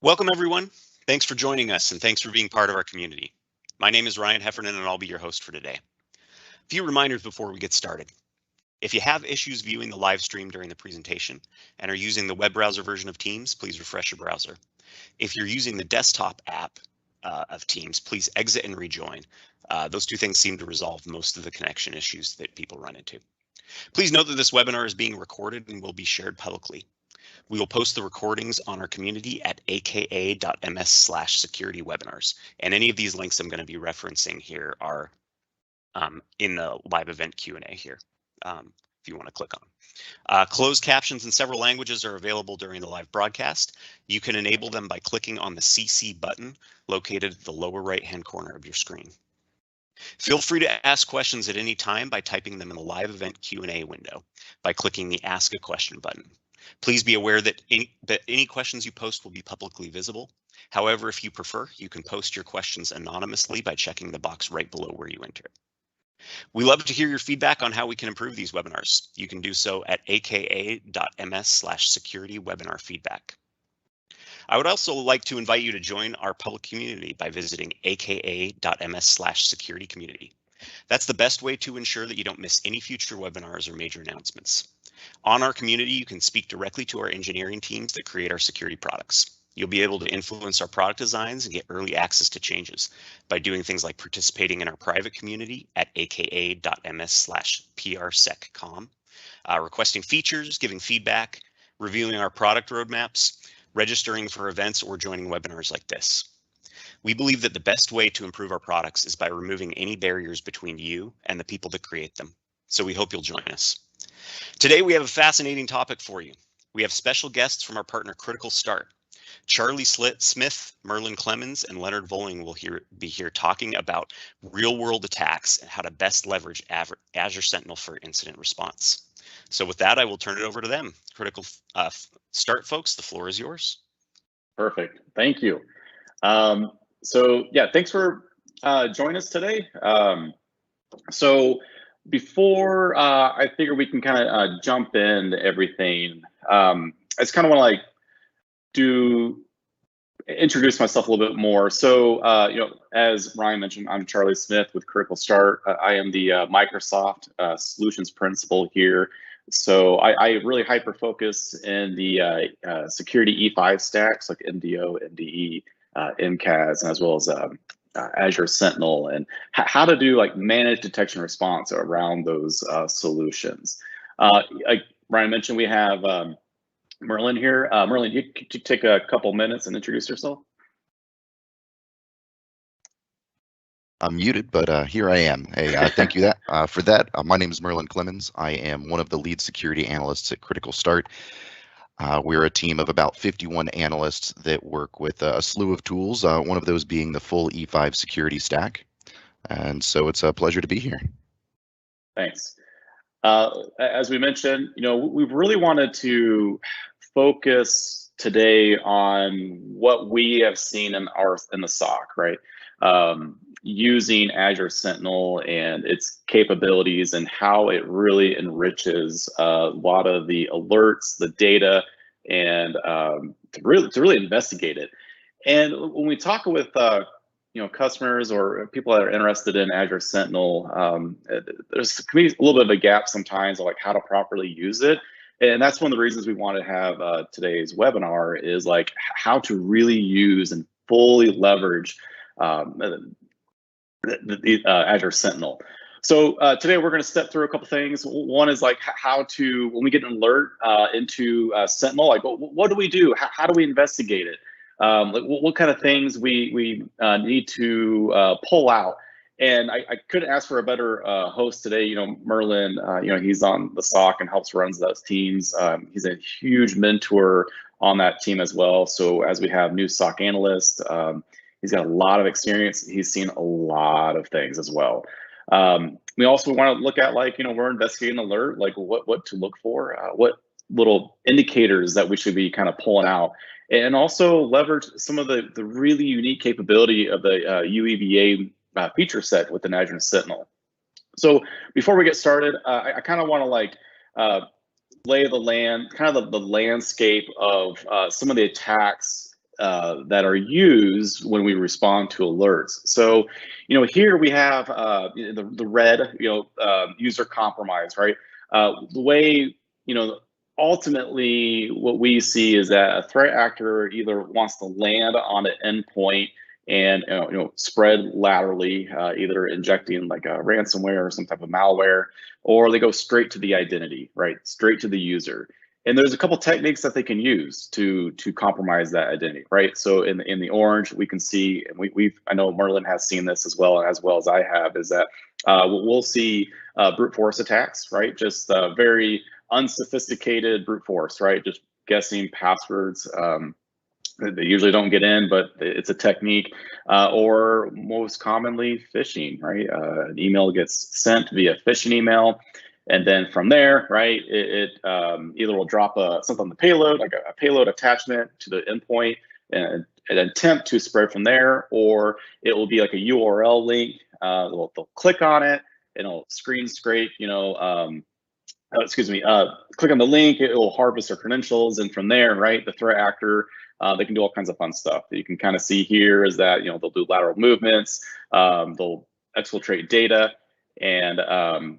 Welcome, everyone. Thanks for joining us, and thanks for being part of our community. My name is Ryan Heffernan, and I'll be your host for today. A few reminders before we get started. If you have issues viewing the live stream during the presentation and are using the web browser version of Teams, please refresh your browser. If you're using the desktop app of Teams, please exit and rejoin. Those two things seem to resolve most of the connection issues that people run into. Please note that this webinar is being recorded and will be shared publicly. We will post the recordings on our community at aka.ms/security-webinars. And any of these links I'm going to be referencing here are in the live event Q&A here, if you want to click on. Closed captions in several languages are available during the live broadcast. You can enable them by clicking on the CC button located at the lower right-hand corner of your screen. Feel free to ask questions at any time by typing them in the live event Q&A window by clicking the Ask a Question button. Please be aware that any questions you post will be publicly visible. However, if you prefer, you can post your questions anonymously by checking the box right below where you enter it. We love to hear your feedback on how we can improve these webinars. You can do so at aka.ms/security-webinar-feedback. I would also like to invite you to join our public community by visiting aka.ms/security-community. That's the best way to ensure that you don't miss any future webinars or major announcements. On our community, you can speak directly to our engineering teams that create our security products. You'll be able to influence our product designs and get early access to changes by doing things like participating in our private community at aka.ms/prseccomm, requesting features, giving feedback, reviewing our product roadmaps, registering for events, or joining webinars like this. We believe that the best way to improve our products is by removing any barriers between you and the people that create them. So we hope you'll join us. Today, we have a fascinating topic for you. We have special guests from our partner CriticalSTART. Charlie Smith, Merlin Clemens, and Leonard Volling will be here talking about real-world attacks and how to best leverage Azure Sentinel for incident response. So with that, I will turn it over to them. CriticalSTART folks, the floor is yours. Perfect. Thank you. So yeah, thanks for joining us today. So before I figure we can kind of jump into everything, I just kind of want to introduce myself a little bit more. So as Ryan mentioned, I'm Charlie Smith with CriticalSTART. I am the Microsoft Solutions Principal here. So I really hyper focus in the security E5 stacks like MDO, MDE, MCAS, as well as Azure Sentinel, and how to do like managed detection response around those solutions. Like Ryan mentioned, we have Merlin here. Merlin, could you take a couple minutes and introduce yourself? I'm muted, but here I am. Hey, thank you for that. My name is Merlin Clemens. I am one of the lead security analysts at CriticalSTART. We're a team of about 51 analysts that work with a slew of tools, one of those being the full E5 security stack. And so it's a pleasure to be here. Thanks. As we mentioned, we've really wanted to focus today on what we have seen in the SOC, right? Using Azure Sentinel and its capabilities and how it really enriches a lot of the alerts, the data, and to really investigate it. And when we talk with customers or people that are interested in Azure Sentinel, there's a little bit of a gap sometimes of like how to properly use it. And that's one of the reasons we want to have today's webinar is like how to really use and fully leverage Azure Sentinel. So today we're going to step through a couple things. One is like how to, when we get an alert into Sentinel, like what do we do? How do we investigate it? Like what kind of things we need to pull out. And I couldn't ask for a better host today. Merlin, he's on the SOC and helps run those teams. He's a huge mentor on that team as well. So as we have new SOC analysts, he's got a lot of experience. He's seen a lot of things as well. We also want to look at we're investigating an alert, like what to look for, what little indicators that we should be kind of pulling out, and also leverage some of the really unique capability of the UEBA feature set within Azure Sentinel. So before we get started, I kind of want to lay the land, kind of the landscape of some of the attacks that are used when we respond to alerts. So, here we have the red, user compromise, right? The way, ultimately what we see is that a threat actor either wants to land on an endpoint and spread laterally, either injecting like a ransomware or some type of malware, or they go straight to the identity, right? Straight to the user. And there's a couple techniques that they can use to compromise that identity, right? So in the orange, we can see, and I know Merlin has seen this as well as I have, is that we'll see brute force attacks, right? Just very unsophisticated brute force, right? Just guessing passwords. They usually don't get in, but it's a technique. Or most commonly, phishing, right? An email gets sent via phishing email. And then from there, right, it either will drop something on the payload, like a payload attachment to the endpoint, and an attempt to spread from there, or it will be like a URL link. They'll click on it, and it'll screen scrape, click on the link, it will harvest their credentials, and from there, right, the threat actor, they can do all kinds of fun stuff. You can kind of see here is that, they'll do lateral movements, they'll exfiltrate data, and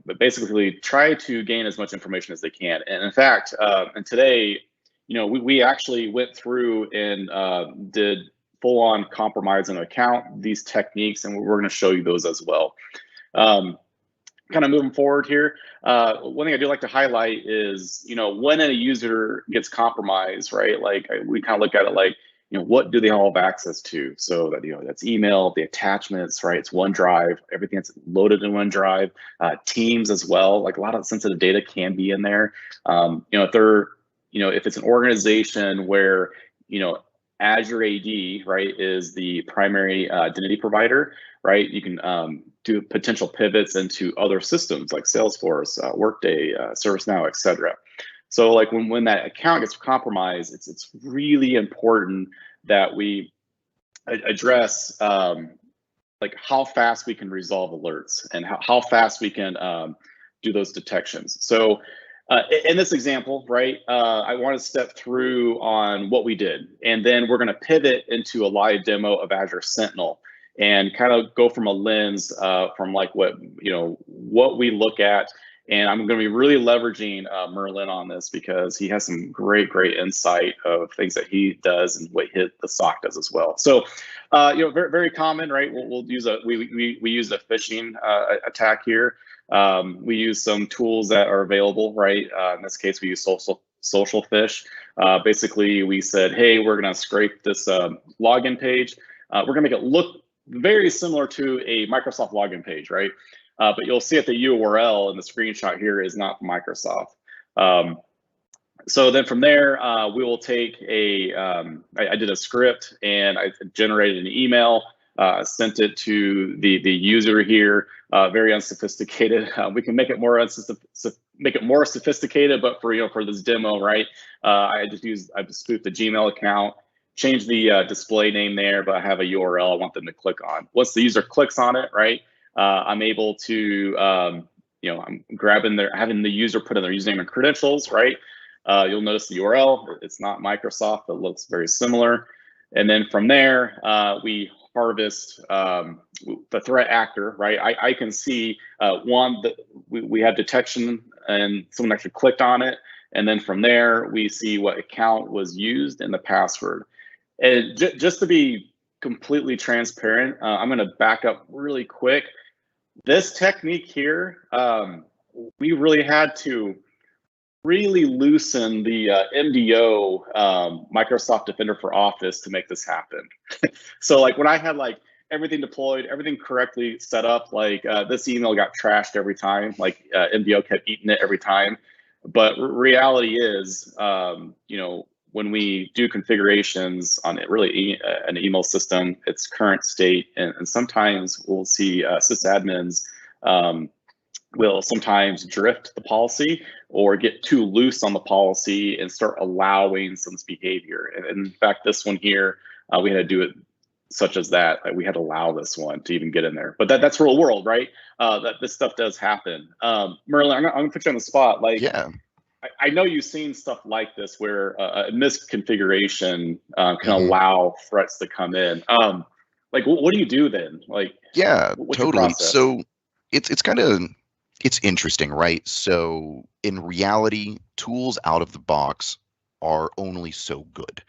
but basically try to gain as much information as they can. And in fact, and today, we actually went through and did full-on compromise an account, these techniques, and we're going to show you those as well. Kind of moving forward here, one thing I do like to highlight is, when a user gets compromised, right? Like we kind of look at it like, what do they all have access to? So that, that's email, the attachments, right? It's OneDrive, everything that's loaded in OneDrive, Teams as well. Like a lot of sensitive data can be in there. If it's an organization where, Azure AD, right, is the primary identity provider, right? You can do potential pivots into other systems like Salesforce, Workday, ServiceNow, etc. So like when that account gets compromised, it's really important that we address like how fast we can resolve alerts and how fast we can do those detections. So in this example, right, I want to step through on what we did, and then we're going to pivot into a live demo of Azure Sentinel and kind of go from a lens from like what we look at. And I'm going to be really leveraging Merlin on this because he has some great insight of things that he does and what the SOC does as well. So, very, very common, right? We'll use we use a phishing attack here. We use some tools that are available, right? In this case, we use social fish. Basically, we said, hey, we're going to scrape this login page. We're going to make it look very similar to a Microsoft login page, right? But you'll see that the URL in the screenshot here is not Microsoft. So then from there, we will take I did a script and I generated an email, sent it to the user here, very unsophisticated. We can make it more sophisticated, but for this demo, right? I spoofed the Gmail account, changed the display name there, but I have a URL I want them to click on. Once the user clicks on it, right? I'm able to, I'm having the user put in their username and credentials, right? You'll notice the URL, it's not Microsoft, it looks very similar. And then from there, we harvest the threat actor, right? I can see we have detection and someone actually clicked on it. And then from there, we see what account was used and the password. And just to be completely transparent, I'm going to back up really quick. This technique here, we really had to really loosen the MDO Microsoft Defender for Office to make this happen. So like when I had like everything deployed, everything correctly set up, like this email got trashed every time, like MDO kept eating it every time. But reality is, when we do configurations on it, really an email system, its current state, and sometimes we'll see sysadmins will sometimes drift the policy or get too loose on the policy and start allowing some behavior. And in fact, this one here, we had to do it such as that. We had to allow this one to even get in there. But that's real world, right? That this stuff does happen. Merlin, I'm gonna put you on the spot. Like, yeah. I know you've seen stuff like this where a misconfiguration can Mhm. allow threats to come in. Like, what do you do then? Like, Yeah, what's your totally. process? So it's kind of it's interesting, right? So in reality, tools out of the box are only so good.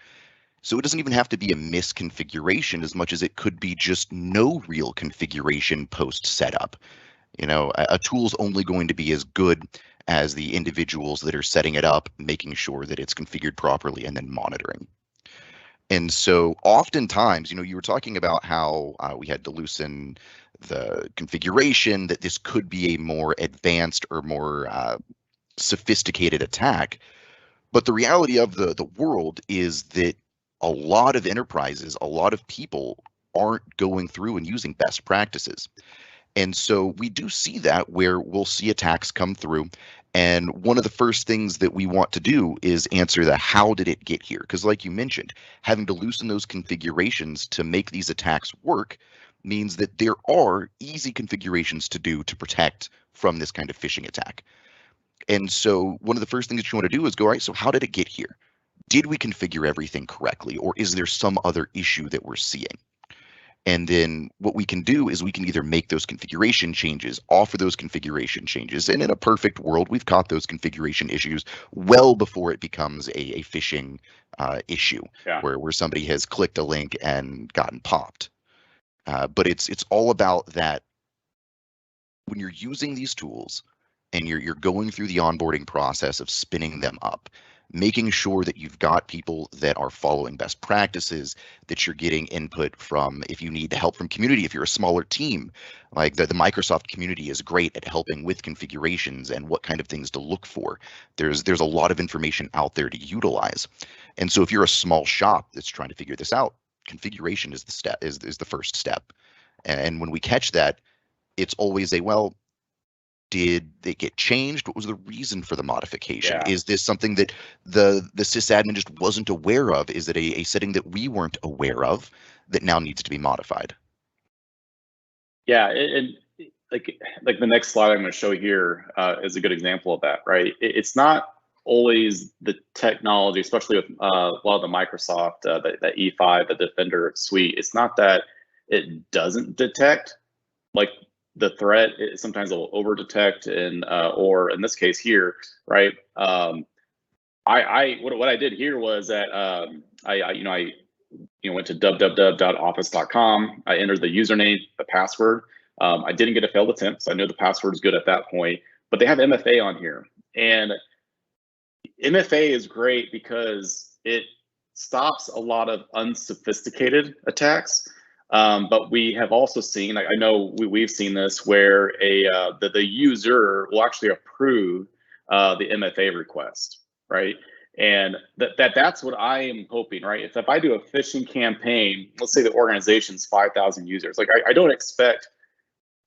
So it doesn't even have to be a misconfiguration as much as it could be just no real configuration post setup. You know, a tool's only going to be as good as the individuals that are setting it up, making sure that it's configured properly, and then monitoring. And so oftentimes, you know, you were talking about how we had to loosen the configuration, that this could be a more advanced or more sophisticated attack. But the reality of the world is that a lot of enterprises, a lot of people aren't going through and using best practices. And so we do see that where we'll see attacks come through. And one of the first things that we want to do is answer the how did it get here? Because, like you mentioned, having to loosen those configurations to make these attacks work means that there are easy configurations to do to protect from this kind of phishing attack. And so one of the first things that you want to do is go, all right, so how did it get here? Did we configure everything correctly? Or is there some other issue that we're seeing? And then what we can do is we can either make those configuration changes, offer those configuration changes, and in a perfect world, we've caught those configuration issues well before it becomes a phishing issue, Yeah. where somebody has clicked a link and gotten popped. But it's all about that when you're using these tools and you're going through the onboarding process of spinning them up, making sure that you've got people that are following best practices, that you're getting input from, if you need help from community, if you're a smaller team, like the Microsoft community is great at helping with configurations and what kind of things to look for. There's a lot of information out there to utilize. And so if you're a small shop that's trying to figure this out, configuration is the first step. And when we catch that, it's always well, did they get changed? What was the reason for the modification? Yeah. Is this something that the sysadmin just wasn't aware of? Is it a setting that we weren't aware of that now needs to be modified? Yeah, and like the next slide I'm going to show here is a good example of that, right? It's not always the technology, especially with a lot of the Microsoft, that E5, the Defender suite. It's not that it doesn't detect like the threat. Sometimes it'll over detect, and or in this case here, right? What I did here was that I went to www.office.com. I entered the username, the password. I didn't get a failed attempt, so I knew the password is good at that point. But they have MFA on here, and MFA is great because it stops a lot of unsophisticated attacks. But we have also seen, I know we've seen this where the user will actually approve the MFA request, right? And that's what I am hoping, right? If I do a phishing campaign, let's say the organization's 5,000 users, like I don't expect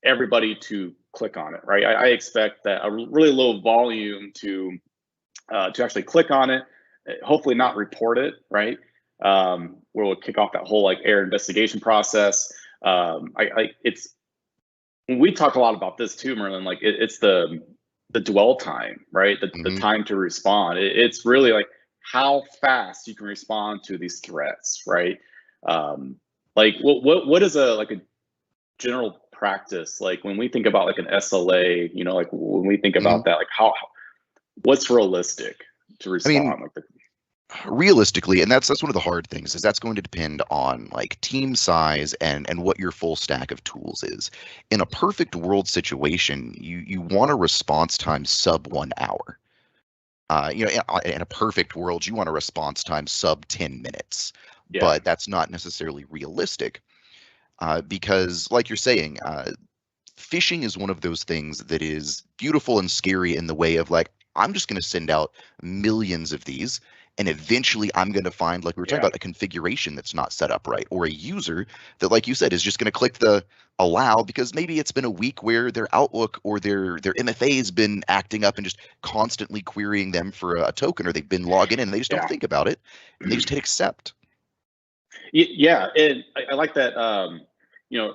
everybody to click on it, right? I expect that a really low volume to actually click on it, hopefully not report it, right? Where we'll kick off that whole like error investigation process. It's we talk a lot about this too, Merlin. Like it's the dwell time, right? The time to respond. It's really like how fast you can respond to these threats, right? Like what is a general practice like when we think about like an SLA? You know, like when we think about that, like what's realistic to respond? I mean, realistically, and that's one of the hard things, is that's going to depend on like team size and what your full stack of tools is. In a perfect world situation, you want a response time sub 1 hour. In a perfect world, you want a response time sub 10 minutes, but that's not necessarily realistic because, like you're saying, phishing is one of those things that is beautiful and scary in the way of like, I'm just going to send out millions of these, and eventually I'm going to find, like we were talking about, a configuration that's not set up right, or a user that, like you said, is just going to click the allow because maybe it's been a week where their Outlook or their MFA has been acting up and just constantly querying them for a token, or they've been logging in and they just don't think about it and they just hit accept. Yeah, and I like that.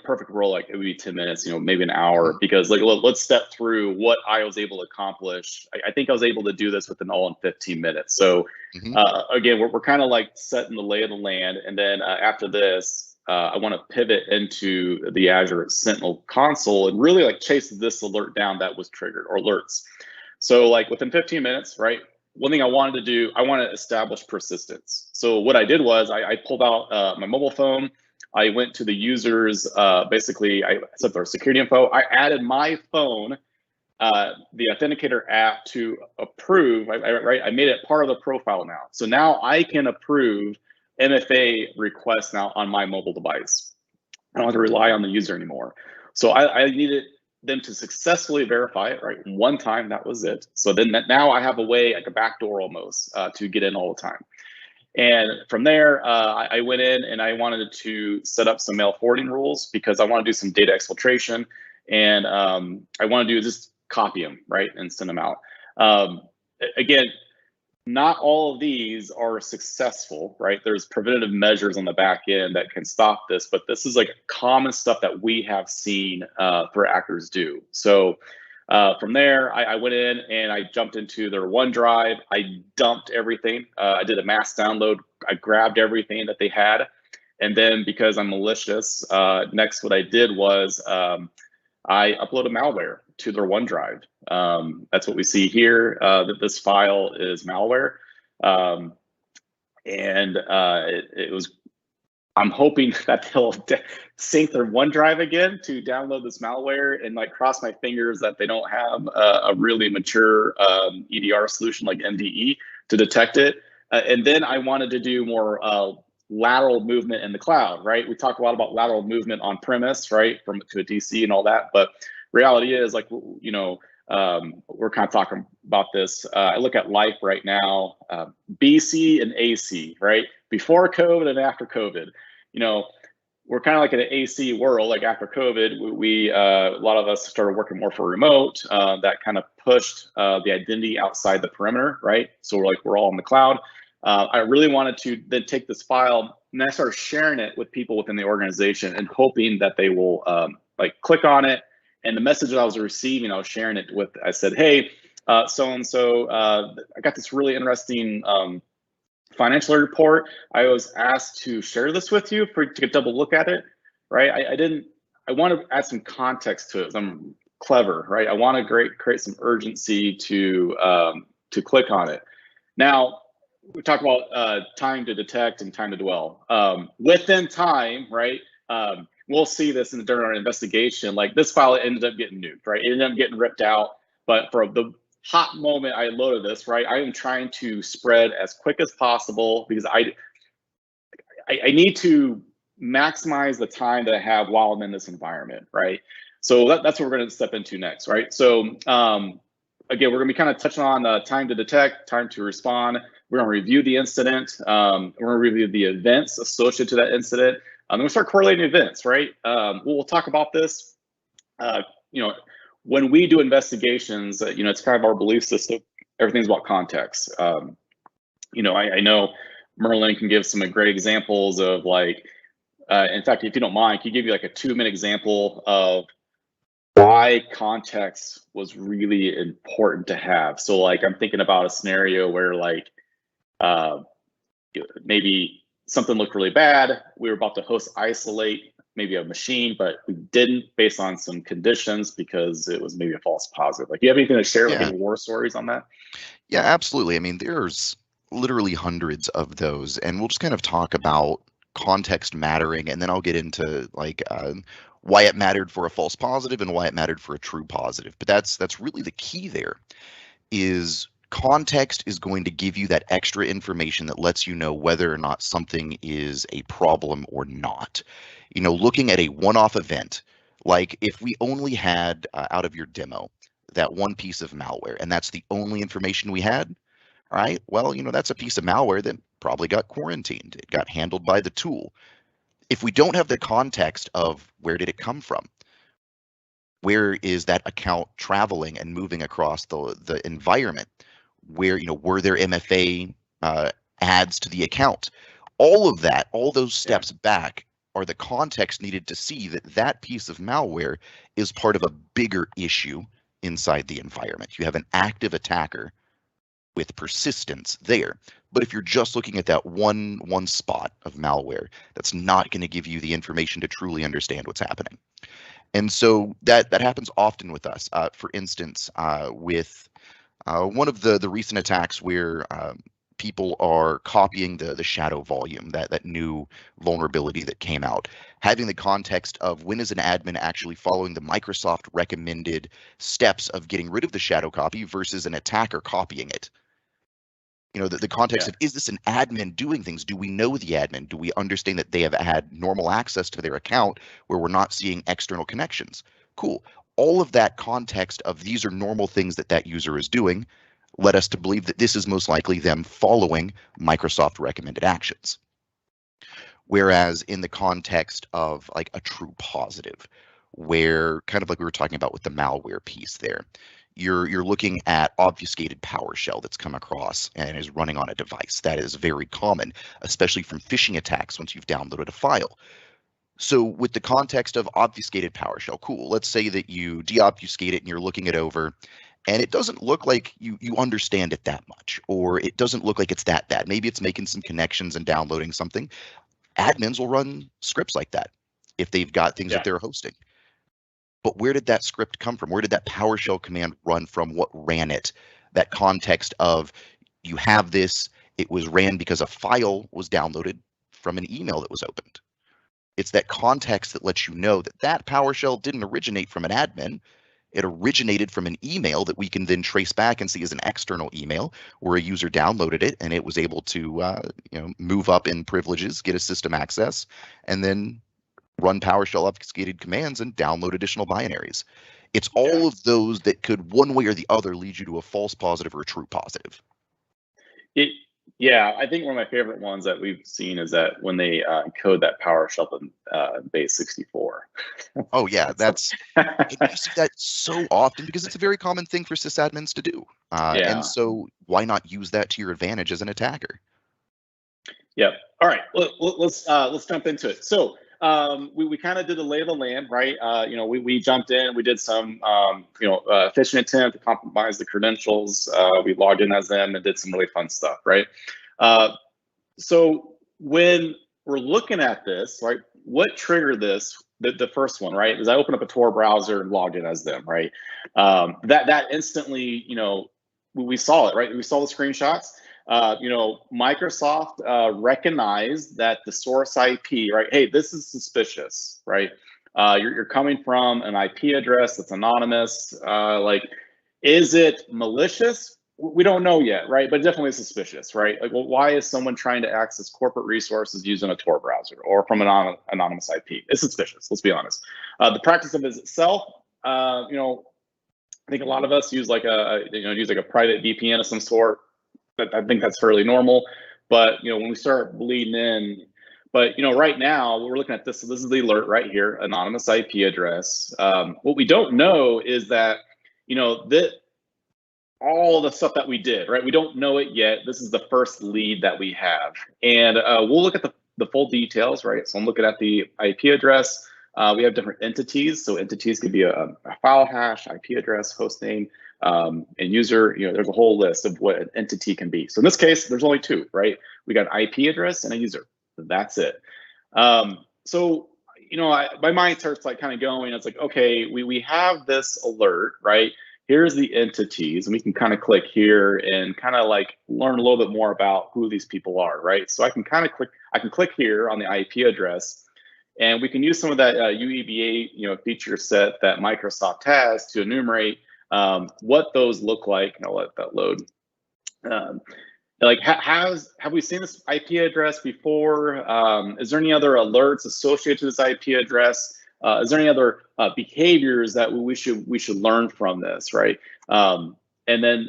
perfect world, like it would be 10 minutes, maybe an hour, because like let's step through what I was able to accomplish. I think I was able to do this within all in 15 minutes. So again, we're kind of like setting the lay of the land, and then after this, I want to pivot into the Azure Sentinel console and really like chase this alert down that was triggered, or alerts. So like within 15 minutes, right? One thing I wanted to do, I want to establish persistence. So what I did was I pulled out my mobile phone. I went to the users, basically I set their security info. I added my phone, the Authenticator app, to approve, right? I made it part of the profile now. So now I can approve MFA requests now on my mobile device. I don't have to rely on the user anymore. So I needed them to successfully verify it, right? One time, that was it. So then now I have a way, like a backdoor almost, to get in all the time. And from there, I went in and I wanted to set up some mail forwarding rules, because I want to do some data exfiltration, and I want to do just copy them, right, and send them out. Again, not all of these are successful, right? There's preventative measures on the back end that can stop this, but this is like common stuff that we have seen threat actors do. So from there, I went in and I jumped into their OneDrive. I dumped everything. I did a mass download. I grabbed everything that they had. And then, because I'm malicious, next what I did was I uploaded malware to their OneDrive. That's what we see here, that this file is malware. It was, I'm hoping that they'll sync their OneDrive again to download this malware, and like cross my fingers that they don't have a really mature EDR solution like MDE to detect it. And then I wanted to do more lateral movement in the cloud, right? We talk a lot about lateral movement on premise, right, from to a DC and all that, but reality is, like, we're kind of talking about this. I look at life right now, BC and AC, right? Before COVID and after COVID, we're kind of like in an AC world. Like after COVID, we a lot of us started working more for remote. That kind of pushed the identity outside the perimeter, right? So we're all in the cloud. I really wanted to then take this file and I started sharing it with people within the organization and hoping that they will like click on it. And the message that I was receiving, I was sharing it with, I said, hey, so-and-so, I got this really interesting financial report. I was asked to share this with you to double look at it, right? I want to add some context to it. I'm clever, right? I want to create some urgency to click on it. Now, we talk about time to detect and time to dwell. Within time, right? We'll see this during our investigation. Like this file ended up getting nuked, right? It ended up getting ripped out. But for the hot moment I loaded this, right, I am trying to spread as quick as possible because I need to maximize the time that I have while I'm in this environment, right? So that's what we're going to step into next, right? So again, we're going to be kind of touching on time to detect, time to respond. We're going to review the incident. We're going to review the events associated to that incident. I'm going to start correlating events, right? We'll talk about this. When we do investigations, it's kind of our belief system. Everything's about context. I know Merlin can give some great examples of like, in fact, if you don't mind, can you give you like a 2-minute example of why context was really important to have? So like, I'm thinking about a scenario where like, maybe something looked really bad. We were about to host isolate maybe a machine, but we didn't based on some conditions because it was maybe a false positive. Like, you have anything to share, like any war stories on that? Yeah, absolutely. I mean, there's literally hundreds of those, and we'll just kind of talk about context mattering, and then I'll get into like why it mattered for a false positive and why it mattered for a true positive. But that's really the key there. Is context is going to give you that extra information that lets you know whether or not something is a problem or not. Looking at a one-off event, like if we only had out of your demo that one piece of malware, and that's the only information we had, right? Well, that's a piece of malware that probably got quarantined. It got handled by the tool. If we don't have the context of where did it come from, where is that account traveling and moving across the environment, where, were there MFA adds to the account, all of that, all those steps back are the context needed to see that that piece of malware is part of a bigger issue inside the environment. You have an active attacker with persistence there. But if you're just looking at that one spot of malware, that's not going to give you the information to truly understand what's happening. And so that happens often with us. For instance, with one of the recent attacks where people are copying the shadow volume, that new vulnerability that came out, having the context of when is an admin actually following the Microsoft recommended steps of getting rid of the shadow copy versus an attacker copying it. You know, the context of, is this an admin doing things? Do we know the admin? Do we understand that they have had normal access to their account where we're not seeing external connections? Cool. All of that context of these are normal things that that user is doing led us to believe that this is most likely them following Microsoft recommended actions. Whereas in the context of like a true positive, where kind of like we were talking about with the malware piece there, you're looking at obfuscated PowerShell that's come across and is running on a device. That is very common, especially from phishing attacks once you've downloaded a file. So with the context of obfuscated PowerShell, cool. Let's say that you deobfuscate it and you're looking it over and it doesn't look like you understand it that much, or it doesn't look like it's that bad. Maybe it's making some connections and downloading something. Admins will run scripts like that if they've got things that they're hosting. But where did that script come from? Where did that PowerShell command run from? What ran it? That context of you have this, it was ran because a file was downloaded from an email that was opened. It's that context that lets you know that that PowerShell didn't originate from an admin. It originated from an email that we can then trace back and see as an external email where a user downloaded it and it was able to move up in privileges, get a system access, and then run PowerShell obfuscated commands and download additional binaries. It's all of those that could one way or the other lead you to a false positive or a true positive. Yeah, I think one of my favorite ones that we've seen is that when they code that PowerShell in base 64. Oh yeah, that's you see that so often because it's a very common thing for sysadmins to do. And so why not use that to your advantage as an attacker? Yep. All right. Let's jump into it. So we kind of did the lay of the land, right? We jumped in, we did some phishing attempt to compromise the credentials. We logged in as them and did some really fun stuff, right? So when we're looking at this, right, what triggered this? The first one, right, is I opened up a Tor browser and logged in as them, right? That instantly, we saw it, right? We saw the screenshots. Microsoft recognized that the source IP, right? Hey, this is suspicious, right? You're coming from an IP address that's anonymous. Is it malicious? We don't know yet, right? But definitely suspicious, right? Like, well, why is someone trying to access corporate resources using a Tor browser or from an anonymous IP? It's suspicious. Let's be honest. The practice of it itself, I think a lot of us use like a private VPN of some sort. I think that's fairly normal, but when we start bleeding in, but right now we're looking at this. So this is the alert right here, anonymous IP address. What we don't know is that that all the stuff that we did, right? We don't know it yet. This is the first lead that we have, and we'll look at the full details, right? So I'm looking at the IP address. We have different entities. So entities could be a file hash, IP address, host name. And user, there's a whole list of what an entity can be. So in this case, there's only two, right? We got an IP address and a user. That's it. So my mind starts like kind of going. It's like, okay, we have this alert, right? Here's the entities, and we can kind of click here and kind of like learn a little bit more about who these people are, right? So I can kind of click here on the IP address, and we can use some of that UEBA feature set that Microsoft has to enumerate what those look like, and I'll let that load. Have we seen this IP address before? Is there any other alerts associated to this IP address? Is there any other behaviors that we should learn from this, right? And then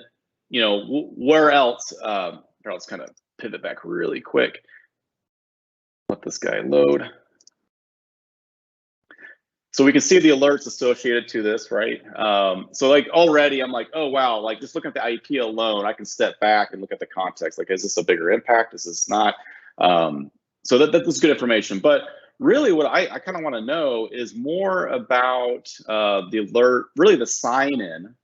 where else? Here, let's kind of pivot back really quick. Let this guy load. So we can see the alerts associated to this, right? So like already I'm like, oh wow, like just looking at the IP alone, I can step back and look at the context. Like, is this a bigger impact? Is this not? So that's good information. But really what I kind of want to know is more about the alert, really the sign-in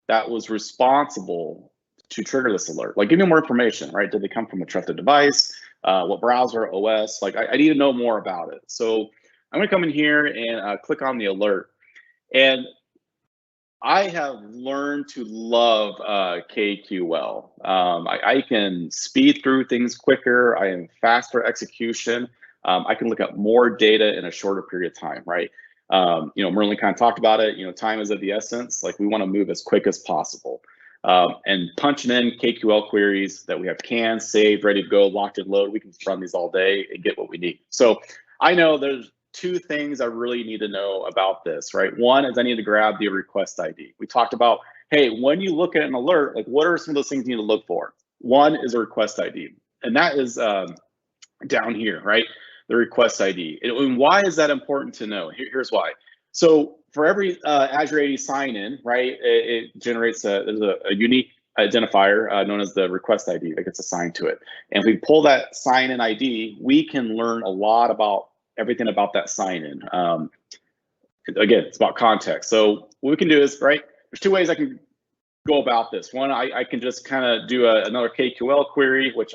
that was responsible to trigger this alert. Like, give me more information, right? Did they come from a trusted device? What browser, OS? Like, I need to know more about it. So I'm gonna come in here and click on the alert. And I have learned to love KQL. I can speed through things quicker. I am faster execution. I can look at more data in a shorter period of time, right? Merlin kind of talked about it. Time is of the essence. Like, we want to move as quick as possible. And punching in KQL queries that we have canned, saved, ready to go, locked and load, we can run these all day and get what we need. So I know there's two things I really need to know about this, right? One is I need to grab the request ID. We talked about, hey, when you look at an alert, like, what are some of those things you need to look for? One is a request ID, and that is down here, right? The request ID. And why is that important to know? Here's why. So for every Azure AD sign-in, right, it generates there's a unique identifier known as the request ID that gets assigned to it. And if we pull that sign-in ID, we can learn a lot about everything about that sign-in. Again, it's about context. So what we can do is, right, there's two ways I can go about this. One, I can just kind of do another KQL query, which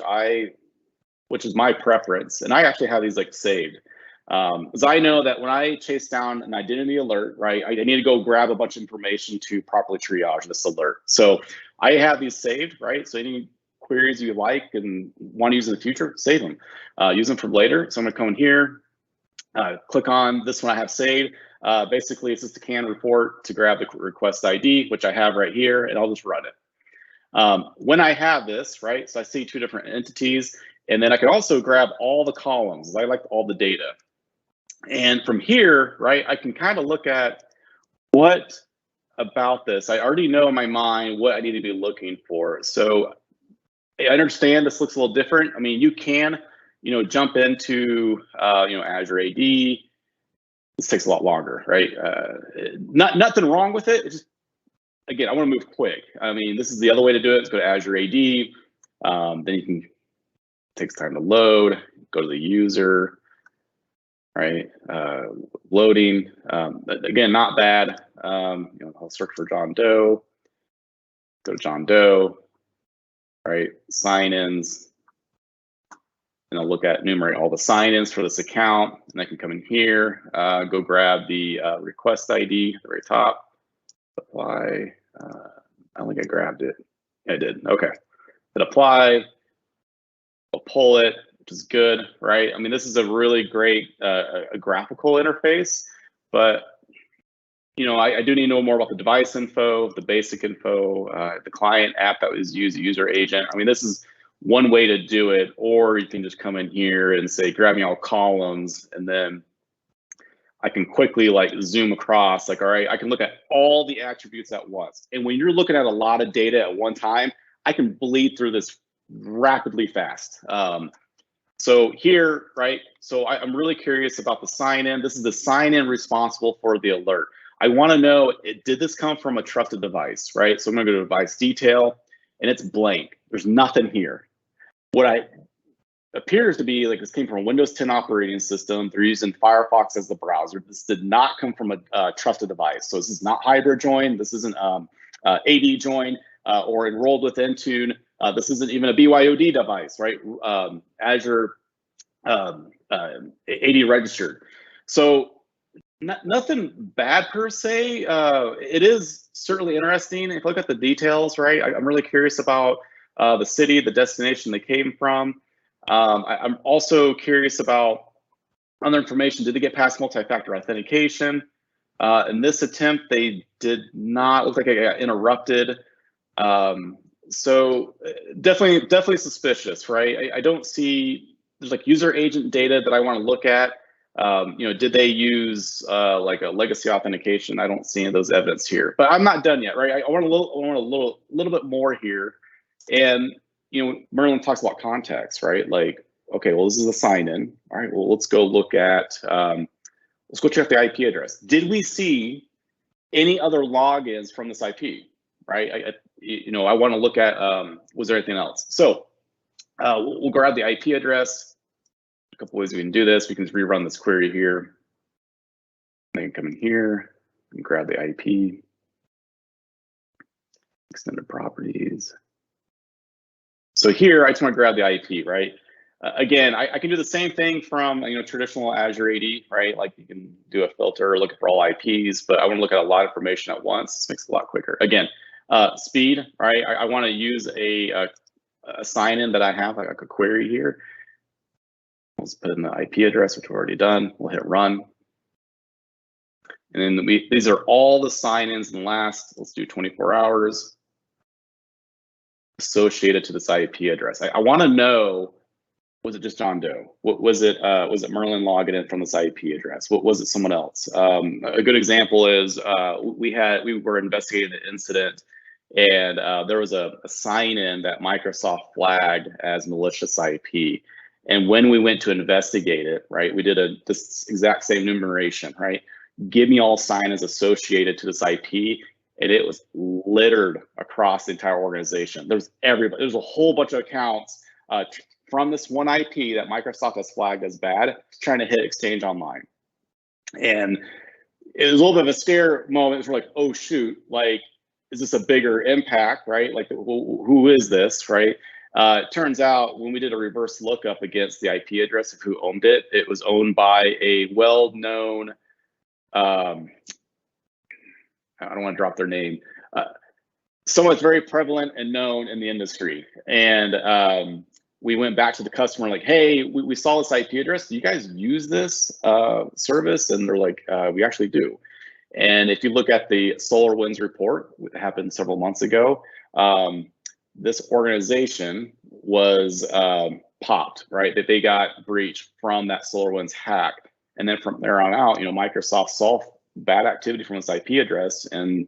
is my preference. And I actually have these like saved. Because I know that when I chase down an identity alert, right, I need to go grab a bunch of information to properly triage this alert. So I have these saved, right? So any queries you like and want to use in the future, save them. Use them for later. So I'm gonna come in here, click on this one I have saved. Basically, it's just a canned report to grab the request ID, which I have right here, and I'll just run it. When I have this, right, so I see two different entities, and then I can also grab all the columns. I like all the data. And from here, right, I can kind of look at what about this. I already know in my mind what I need to be looking for. So I understand this looks a little different. I mean, you can, jump into, Azure AD. This takes a lot longer, right? Nothing wrong with it. It's just, again, I want to move quick. I mean, this is the other way to do it. Let's go to Azure AD. Then you can, takes time to load, go to the user, right? Loading, again, not bad. I'll search for John Doe, go to John Doe, right? Sign-ins, and I'll look at enumerate all the sign-ins for this account, and I can come in here, go grab the request ID at the very top, apply. I don't think I grabbed it. I did, okay. Hit apply, I'll pull it, which is good, right? I mean, this is a really great a graphical interface, but I do need to know more about the device info, the basic info, the client app that was used, the user agent. I mean, this is one way to do it, or you can just come in here and say, grab me all columns, and then I can quickly like zoom across, like, all right, I can look at all the attributes at once. And when you're looking at a lot of data at one time, I can bleed through this rapidly fast. So here, right, so I'm really curious about the sign-in. This is the sign-in responsible for the alert. I want to know, did this come from a trusted device, right? So I'm going to go to device detail, and it's blank. There's nothing here. What appears to be like this came from a Windows 10 operating system. They're using Firefox as the browser. This did not come from a trusted device. So this is not Hydra join. This isn't AD join or enrolled with Intune. This isn't even a BYOD device, right? Azure AD registered. So nothing bad per se. It is certainly interesting. If you look at the details, right? I'm really curious about the city, the destination they came from. I'm also curious about other information. Did they get past multi-factor authentication? In this attempt, they did not. Look like I got interrupted. So definitely suspicious, right? I don't see, there's like user agent data that I want to look at. Did they use like a legacy authentication? I don't see any of those evidence here, but I'm not done yet, right? I want a little bit more here. And Merlin talks about context, right? Like, okay, well, this is a sign-in. All right, well, let's go look at, let's go check the IP address. Did we see any other logins from this IP, right? I want to look at, was there anything else? So we'll grab the IP address, couple ways we can do this. We can rerun this query here. Then come in here and grab the IP, extended properties. So here, I just want to grab the IP, right? Again, I can do the same thing from traditional Azure AD, right? Like you can do a filter, look for all IPs, but I want to look at a lot of information at once. This makes it a lot quicker. Again, speed, right? I want to use a sign-in that I have, like a query here. Let's put in the IP address, which we've already done. We'll hit run. And then these are all the sign-ins in the last, let's do 24 hours associated to this IP address. I want to know, was it just John Doe? What was it? Was it Merlin logging in from this IP address? What was it? Someone else? A good example is we were investigating an incident, and there was a sign-in that Microsoft flagged as malicious IP. And when we went to investigate it, right, we did this exact same enumeration, right? Give me all sign-ins associated to this IP, and it was littered across the entire organization. There's a whole bunch of accounts from this one IP that Microsoft has flagged as bad, trying to hit Exchange Online. And it was a little bit of a scare moment. We're like, oh shoot, like, is this a bigger impact, right? Like, who is this, right? It turns out when we did a reverse lookup against the IP address of who owned it, it was owned by a well-known, I don't want to drop their name, someone that's very prevalent and known in the industry. And we went back to the customer like, hey, we saw this IP address. Do you guys use this service? And they're like, we actually do. And if you look at the SolarWinds report, that happened several months ago, this organization was popped, right? That they got breached from that SolarWinds hack. And then from there on out, Microsoft saw bad activity from this IP address and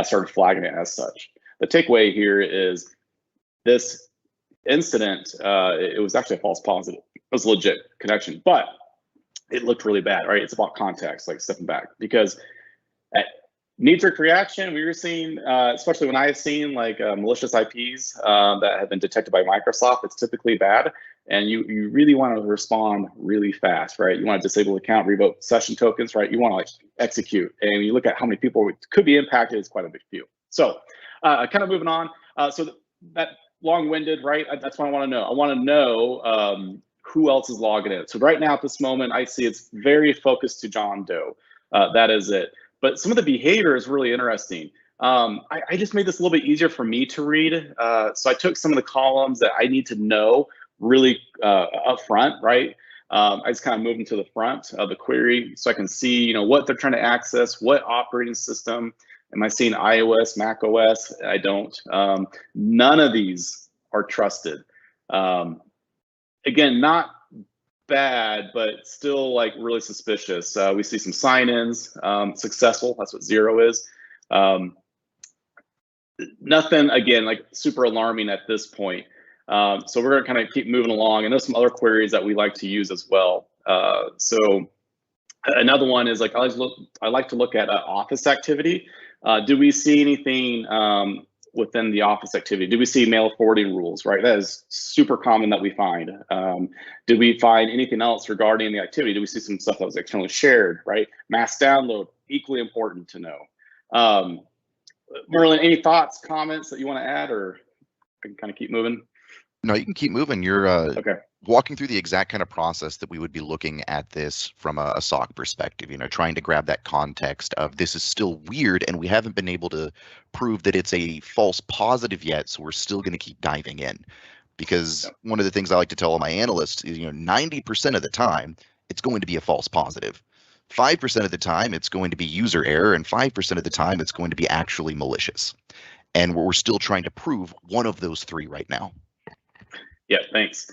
started flagging it as such. The takeaway here is this incident, it was actually a false positive. It was a legit connection, but it looked really bad, right? It's about context, like stepping back, because at knee-jerk reaction, we were seeing, especially when I've seen like malicious IPs that have been detected by Microsoft, it's typically bad. And you really want to respond really fast, right? You want to disable account, revoke session tokens, right? You want to like execute. And you look at how many people could be impacted, it's quite a big few. So kind of moving on. So that long-winded, right? That's what I want to know. I want to know who else is logging in. So right now at this moment, I see it's very focused to John Doe. That is it. But some of the behavior is really interesting. I just made this a little bit easier for me to read. So I took some of the columns that I need to know really up front, right? I just kind of moved them to the front of the query so I can see, what they're trying to access, what operating system. Am I seeing iOS, Mac OS? I don't. None of these are trusted. Again, not bad, but still like really suspicious. We see some sign-ins, successful. That's what 0 is. Nothing, again, like super alarming at this point. So we're gonna kind of keep moving along, and there's some other queries that we like to use as well. So another one is like I like to look at Office activity. Do we see anything within the Office activity? Do we see mail forwarding rules, right? That is super common that we find. Did we find anything else regarding the activity? Do we see some stuff that was externally shared, right? Mass download, equally important to know. Merlin, any thoughts, comments that you want to add, or I can kind of keep moving? No, you can keep moving. You're okay. Walking through the exact kind of process that we would be looking at this from a SOC perspective, trying to grab that context of this is still weird and we haven't been able to prove that it's a false positive yet, so we're still going to keep diving in. Because one of the things I like to tell all my analysts is, 90% of the time, it's going to be a false positive. 5% of the time, it's going to be user error, and 5% of the time, it's going to be actually malicious. And we're still trying to prove one of those three right now. Yeah, thanks.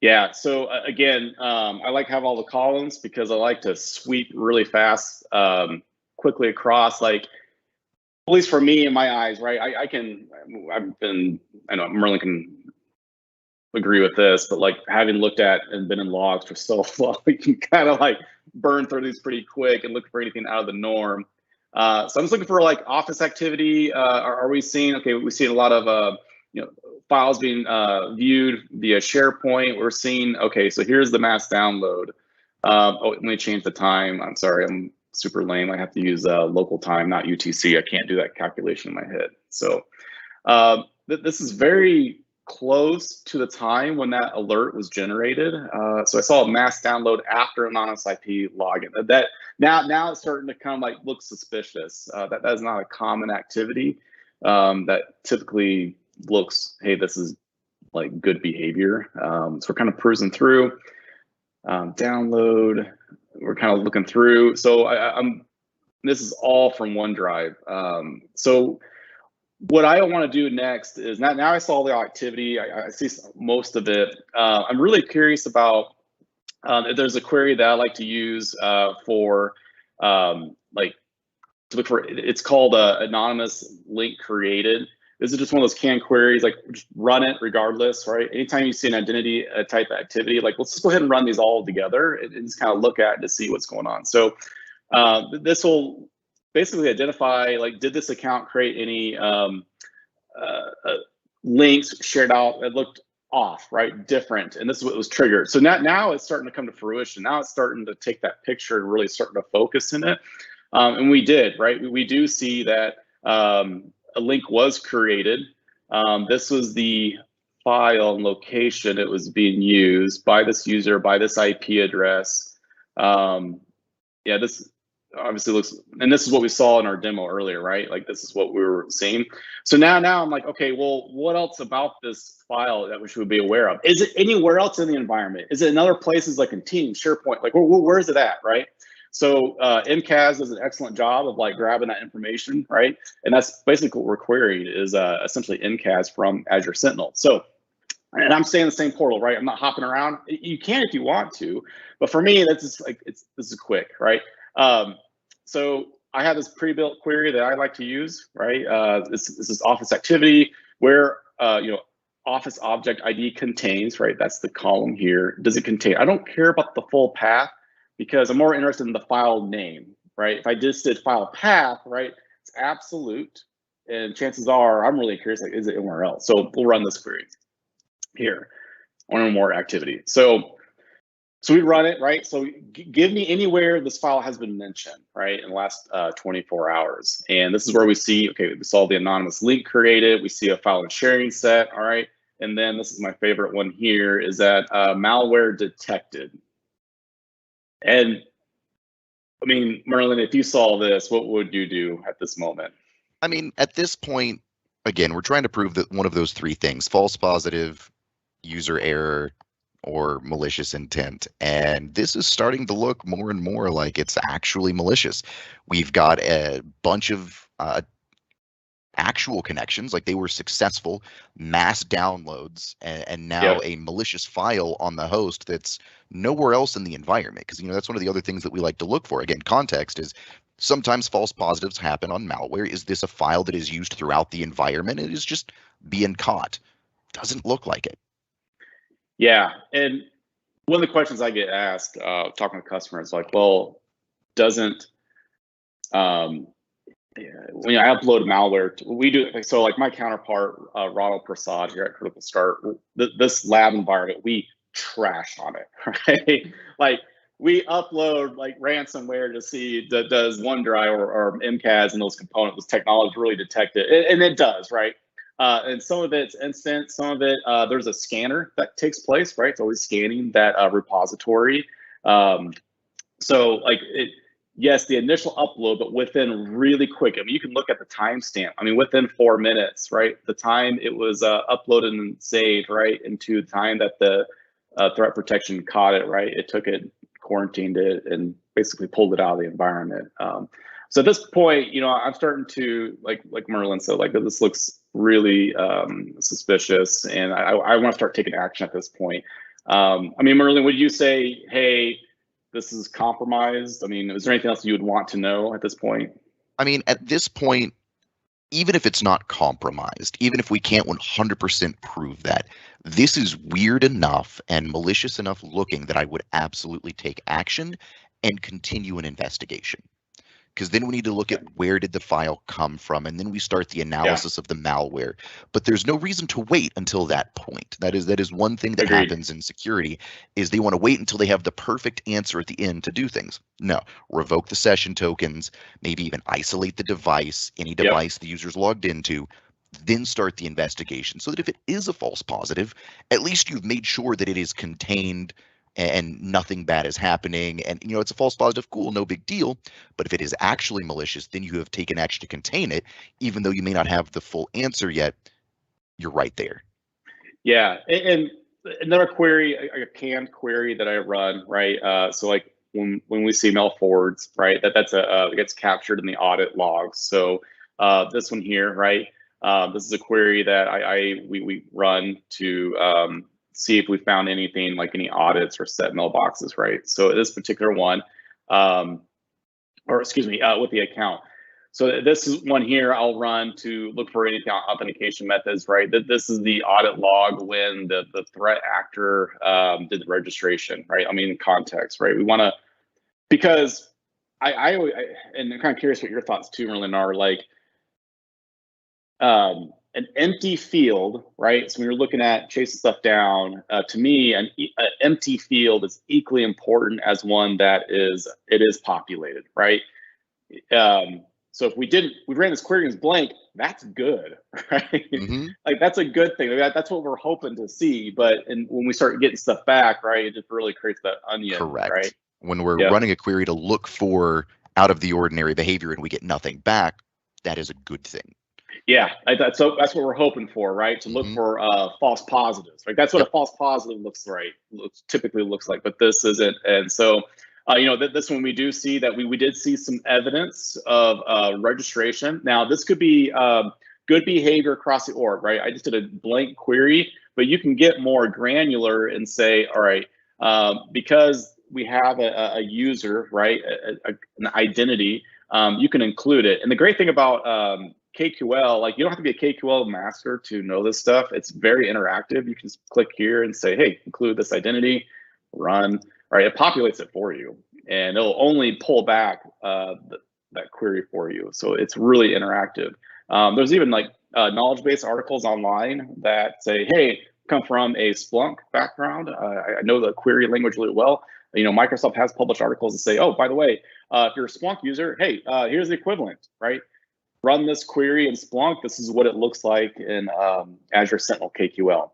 Yeah, so again, I like to have all the columns because I like to sweep really fast, quickly across, like, at least for me in my eyes, right? I know Merlin can agree with this, but like having looked at and been in logs for so long, we can kind of like burn through these pretty quick and look for anything out of the norm. So I'm just looking for like Office activity. Are we seeing, okay, we see a lot of, files being viewed via SharePoint. We're seeing, okay, so here's the mass download. Oh, let me change the time. I'm sorry, I'm super lame. I have to use local time, not UTC. I can't do that calculation in my head. So this is very close to the time when that alert was generated. So I saw a mass download after anonymous IP login. That now it's starting to kind of like look suspicious. That is not a common activity that typically looks, hey, this is like good behavior. So we're kind of cruising through. Download. We're kind of looking through. So this is all from OneDrive. So what I want to do next is now I saw the activity. I see most of it. I'm really curious about if there's a query that I like to use for like to look for. It's called anonymous link created. This is just one of those canned queries, like just run it regardless, right? Anytime you see an identity type activity, like let's just go ahead and run these all together and just kind of look at it to see what's going on. So this will basically identify, like, did this account create any links shared out that looked off, right? Different, and this is what was triggered. So now it's starting to come to fruition. Now it's starting to take that picture and really starting to focus in it. And we did, right? We do see that a link was created. This was the file and location it was being used by this user, by this IP address. Yeah, this obviously looks, and this is what we saw in our demo earlier, right? Like this is what we were seeing. So now I'm like, okay, well, what else about this file that we should be aware of? Is it anywhere else in the environment? Is it in other places like in Teams, SharePoint? Like where is it at, right? So MCAS does an excellent job of like grabbing that information, right? And that's basically what we're querying is essentially MCAS from Azure Sentinel. So, and I'm staying in the same portal, right? I'm not hopping around. You can if you want to, but for me, that's just like this is quick, right? So I have this pre-built query that I like to use, right? This is Office activity where Office object ID contains, right? That's the column here. Does it contain? I don't care about the full path because I'm more interested in the file name, right? If I just did file path, right, it's absolute, and chances are I'm really curious, like, is it anywhere else? So we'll run this query here, one or more activity. So we run it, right? So give me anywhere this file has been mentioned, right, in the last 24 hours. And this is where we see, okay, we saw the anonymous link created. We see a file and sharing set, all right? And then this is my favorite one here, is that malware detected. And I mean, Merlin, if you saw this, what would you do at this moment? I mean, at this point, again, we're trying to prove that one of those three things: false positive, user error, or malicious intent. And this is starting to look more and more like it's actually malicious. We've got a bunch of actual connections, like they were successful mass downloads, and now a malicious file on the host that's nowhere else in the environment. Because that's one of the other things that we like to look for. Again, context is sometimes false positives happen on malware. Is this a file that is used throughout the environment? It is just being caught. Doesn't look like it. Yeah, and one of the questions I get asked talking to customers, like, well, doesn't when I upload malware, we do so. Like my counterpart, Ronald Prasad here at Critical Start, this lab environment, we trash on it, right? Like we upload like ransomware to see that does OneDrive or MCAS and those components, those technologies really detect it, and it does, right? And some of it's instant, some of it, there's a scanner that takes place, right? It's always scanning that repository. So like yes, the initial upload, but within really quick, I mean, you can look at the timestamp. I mean, within 4 minutes, right? The time it was uploaded and saved, right? Into the time that the threat protection caught it, right? It took it, quarantined it, and basically pulled it out of the environment. So at this point, I'm starting to, like Merlin said, like this looks really suspicious, and I want to start taking action at this point. I mean, Merlin, would you say, hey, this is compromised? I mean, is there anything else you would want to know at this point? I mean, at this point, even if it's not compromised, even if we can't 100% prove that, this is weird enough and malicious enough looking that I would absolutely take action and continue an investigation. because then we need to look at where did the file come from, and then we start the analysis of the malware. But there's no reason to wait until that point. That is one thing that Agreed. happens in security, is they want to wait until they have the perfect answer at the end to do things. No, revoke the session tokens, maybe even isolate the device, any device the user's logged into, then start the investigation, so that if it is a false positive, at least you've made sure that it is contained and nothing bad is happening. And it's a false positive, cool, no big deal. But if it is actually malicious, then you have taken action to contain it, even though you may not have the full answer yet. You're right there. Yeah, and another query, a canned query that I run, right? So like when we see mail forwards, right, that's it gets captured in the audit logs. So this one here, right? This is a query that we run to see if we found anything like any audits or set mailboxes, right? So this particular one, or excuse me, with the account. So this is one here I'll run to look for any account authentication methods, right? This is the audit log when the threat actor did the registration, right? I mean, context, right? We want to, because I and I'm kind of curious what your thoughts too, Merlin, are like, an empty field, right? So when you're looking at chasing stuff down, to me, an empty field is equally important as one that is populated, right? So if we ran this query as blank, that's good, right? Like that's a good thing. That's what we're hoping to see. But when we start getting stuff back, right, it just really creates that onion. Correct. Right? When we're running a query to look for out of the ordinary behavior and we get nothing back, that is a good thing. Yeah, that's what we're hoping for, right? To look for false positives, right? That's what a false positive typically looks like, but this isn't. And so, this one we do see that we did see some evidence of registration. Now, this could be good behavior across the org, right? I just did a blank query, but you can get more granular and say, all right, because we have a user, right, an identity, you can include it. And the great thing about KQL, like you don't have to be a KQL master to know this stuff. It's very interactive. You can just click here and say, hey, include this identity, run, right? It populates it for you, and it'll only pull back that query for you. So it's really interactive. There's even like knowledge-based articles online that say, hey, come from a Splunk background. I know the query language really well. Microsoft has published articles that say, oh, by the way, if you're a Splunk user, hey, here's the equivalent, right? Run this query in Splunk. This is what it looks like in Azure Sentinel KQL.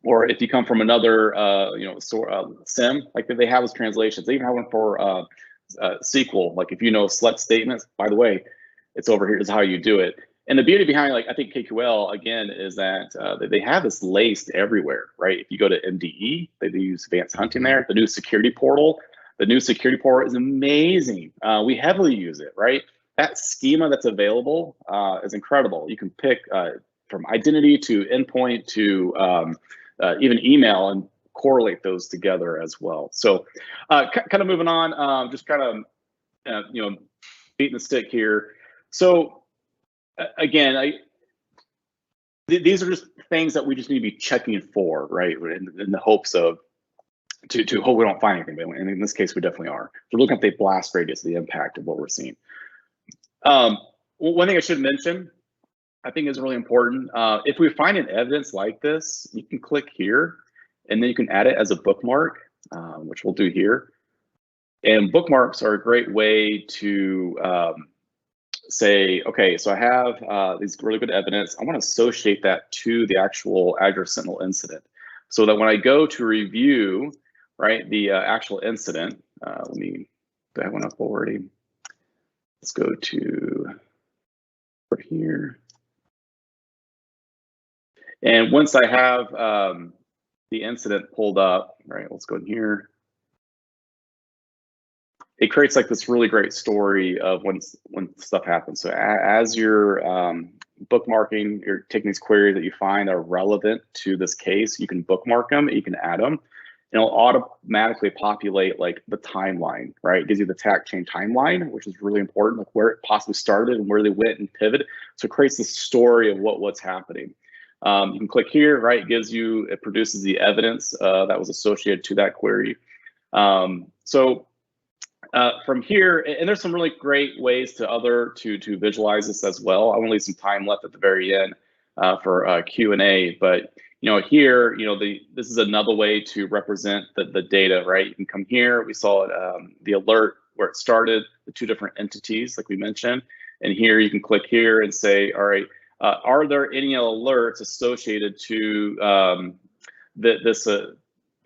Or if you come from another, SIM, like they have those translations. They even have one for SQL. Like if you know select statements, by the way, it's over here. Is how you do it. And the beauty behind, like I think KQL again, is that they have this laced everywhere, right? If you go to MDE, they use advanced hunting there. The new security portal. The new security portal is amazing. We heavily use it, right? That schema that's available is incredible. You can pick from identity to endpoint to even email and correlate those together as well. So kind of moving on, just kind of, beating the stick here. So again, these are just things that we just need to be checking for, right? In the hopes of, to hope we don't find anything. But in this case, we definitely are. We're looking at the blast radius, the impact of what we're seeing. One thing I should mention, I think is really important. If we find an evidence like this, you can click here and then you can add it as a bookmark, which we'll do here. And bookmarks are a great way to say, okay, so I have these really good evidence. I want to associate that to the actual Azure Sentinel incident, so that when I go to review, right, the actual incident, let me, do I have one up already? Let's go to over here. And once I have the incident pulled up, right, let's go in here. It creates like this really great story of when stuff happens. So as you're bookmarking, you're taking these queries that you find are relevant to this case, you can bookmark them, you can add them. And it'll automatically populate like the timeline, right? It gives you the attack chain timeline, which is really important, like where it possibly started and where they went and pivoted. So it creates this story of what's happening. You can click here, right? It produces the evidence that was associated to that query. So From here, and there's some really great ways to visualize this as well. I want to leave some time left at the very end for Q&A, but here, this is another way to represent the data, right? You can come here. We saw it, the alert where it started, the two different entities, like we mentioned, and here you can click here and say, all right, are there any alerts associated to this?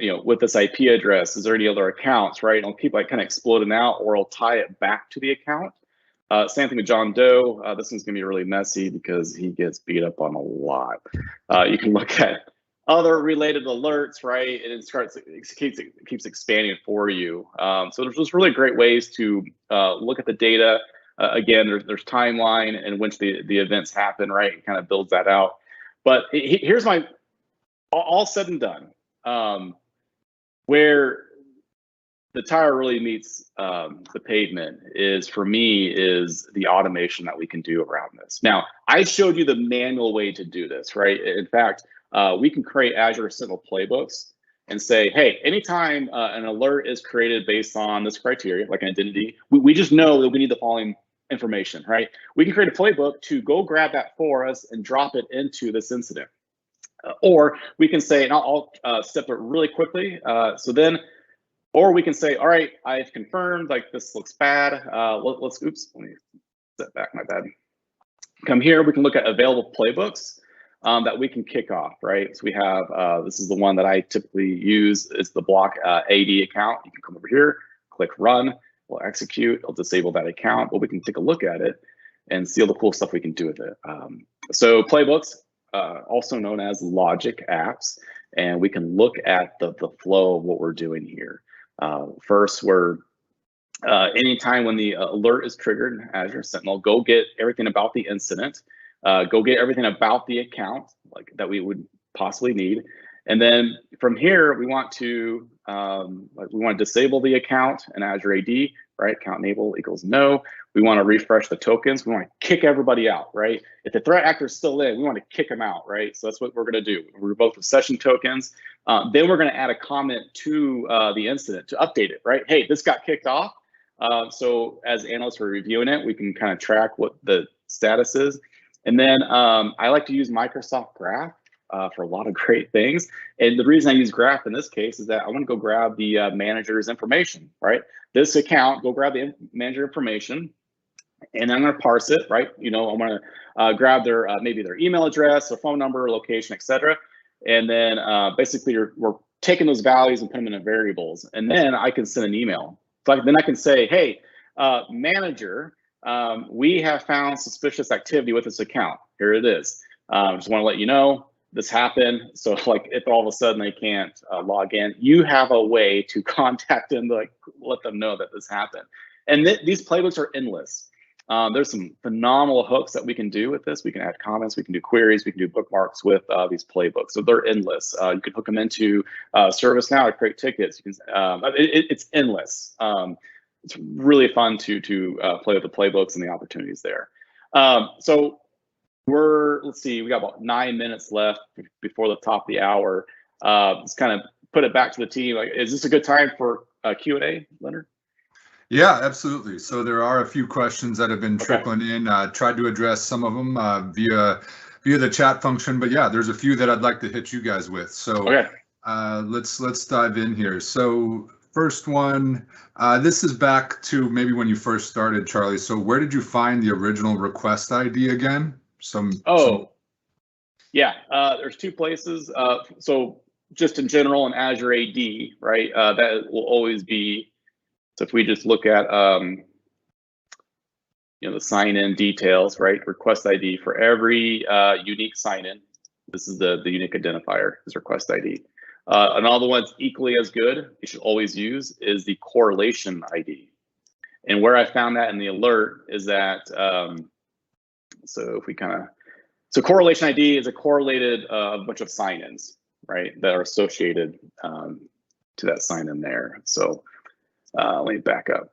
With this IP address, is there any other accounts, right? And it'll keep kind of exploding out, or it'll tie it back to the account. Same thing with John Doe. This one's gonna be really messy because he gets beat up on a lot. You can look at other related alerts, right? And it keeps expanding for you. So there's just really great ways to look at the data. Again, there's timeline in which the events happen, right? It kind of builds that out. But here's my all said and done. Where the tire really meets the pavement is, for me, is the automation that we can do around this. Now, I showed you the manual way to do this, right? In fact, we can create Azure Sentinel playbooks and say, hey, anytime an alert is created based on this criteria, like an identity, we just know that we need the following information, right? We can create a playbook to go grab that for us and drop it into this incident. Or we can say, and I'll step it really quickly. Or we can say, all right, I've confirmed, like this looks bad. Oops, let me step back, my bad. Come here, we can look at available playbooks that we can kick off, right? So we have, this is the one that I typically use, it's the block AD account. You can come over here, click run, we'll execute, it'll disable that account, but we can take a look at it and see all the cool stuff we can do with it. So playbooks, also known as logic apps, and we can look at the flow of what we're doing here. First, we're anytime when the alert is triggered in Azure Sentinel, go get everything about the incident, go get everything about the account like that we would possibly need, and then from here we want to disable the account in Azure AD, right? Account enable equals no. We want to refresh the tokens. We want to kick everybody out, right? If the threat actor is still in, we want to kick them out, right? So that's what we're going to do. We revoke the session tokens. Then we're going to add a comment to the incident to update it, right? Hey, this got kicked off. So as analysts are reviewing it, we can kind of track what the status is. And then I like to use Microsoft Graph for a lot of great things. And the reason I use Graph in this case is that I want to go grab the manager's information, right? This account, go grab the manager information, and I'm going to parse it, right? I'm going to grab their maybe their email address, their phone number, location, etc. And then basically we're taking those values and putting them in variables, and then I can send an email. So then I can say, hey, manager, we have found suspicious activity with this account. Here it is. Just want to let you know this happened. So like if all of a sudden they can't log in, you have a way to contact them to let them know that this happened. And these playbooks are endless. There's some phenomenal hooks that we can do with this. We can add comments, we can do queries, we can do bookmarks with these playbooks. So they're endless. You can hook them into ServiceNow to create tickets. You can, it's endless. It's really fun to play with the playbooks and the opportunities there. So let's see, we got about 9 minutes left before the top of the hour. Let's kind of put it back to the team. Is this a good time for Q&A, Leonard? Yeah, absolutely. So there are a few questions that have been trickling in. Tried to address some of them via the chat function, but yeah, there's a few that I'd like to hit you guys with. So let's dive in here. So first one, this is back to maybe when you first started, Charlie. So where did you find the original request ID again? There's two places. So just in general in Azure AD, right? That will always be. So if we just look at the sign-in details, right? Request ID for every unique sign-in. This is the unique identifier, is request ID. And all the ones equally as good, you should always use is the correlation ID. And where I found that in the alert is that, so correlation ID is a correlated bunch of sign-ins, right? That are associated to that sign-in there. So let me back up.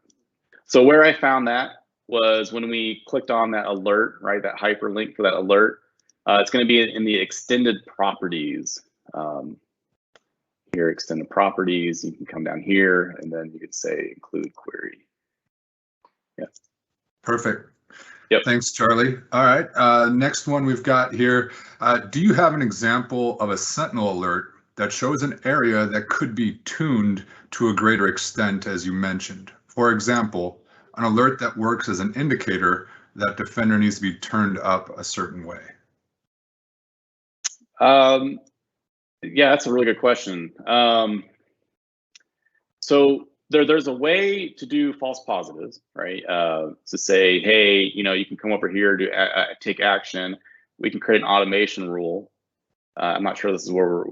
So where I found that was when we clicked on that alert, right? That hyperlink for that alert. It's going to be in the extended properties. Here, extended properties. You can come down here and then you could say include query. Yeah. Perfect. Yep. Thanks, Charlie. All right. Next one we've got here. Do you have an example of a Sentinel alert that shows an area that could be tuned to a greater extent, as you mentioned? For example, an alert that works as an indicator that Defender needs to be turned up a certain way. Yeah, that's a really good question. So there's a way to do false positives, right? To say, hey, you can come over here to take action. We can create an automation rule. I'm not sure this is where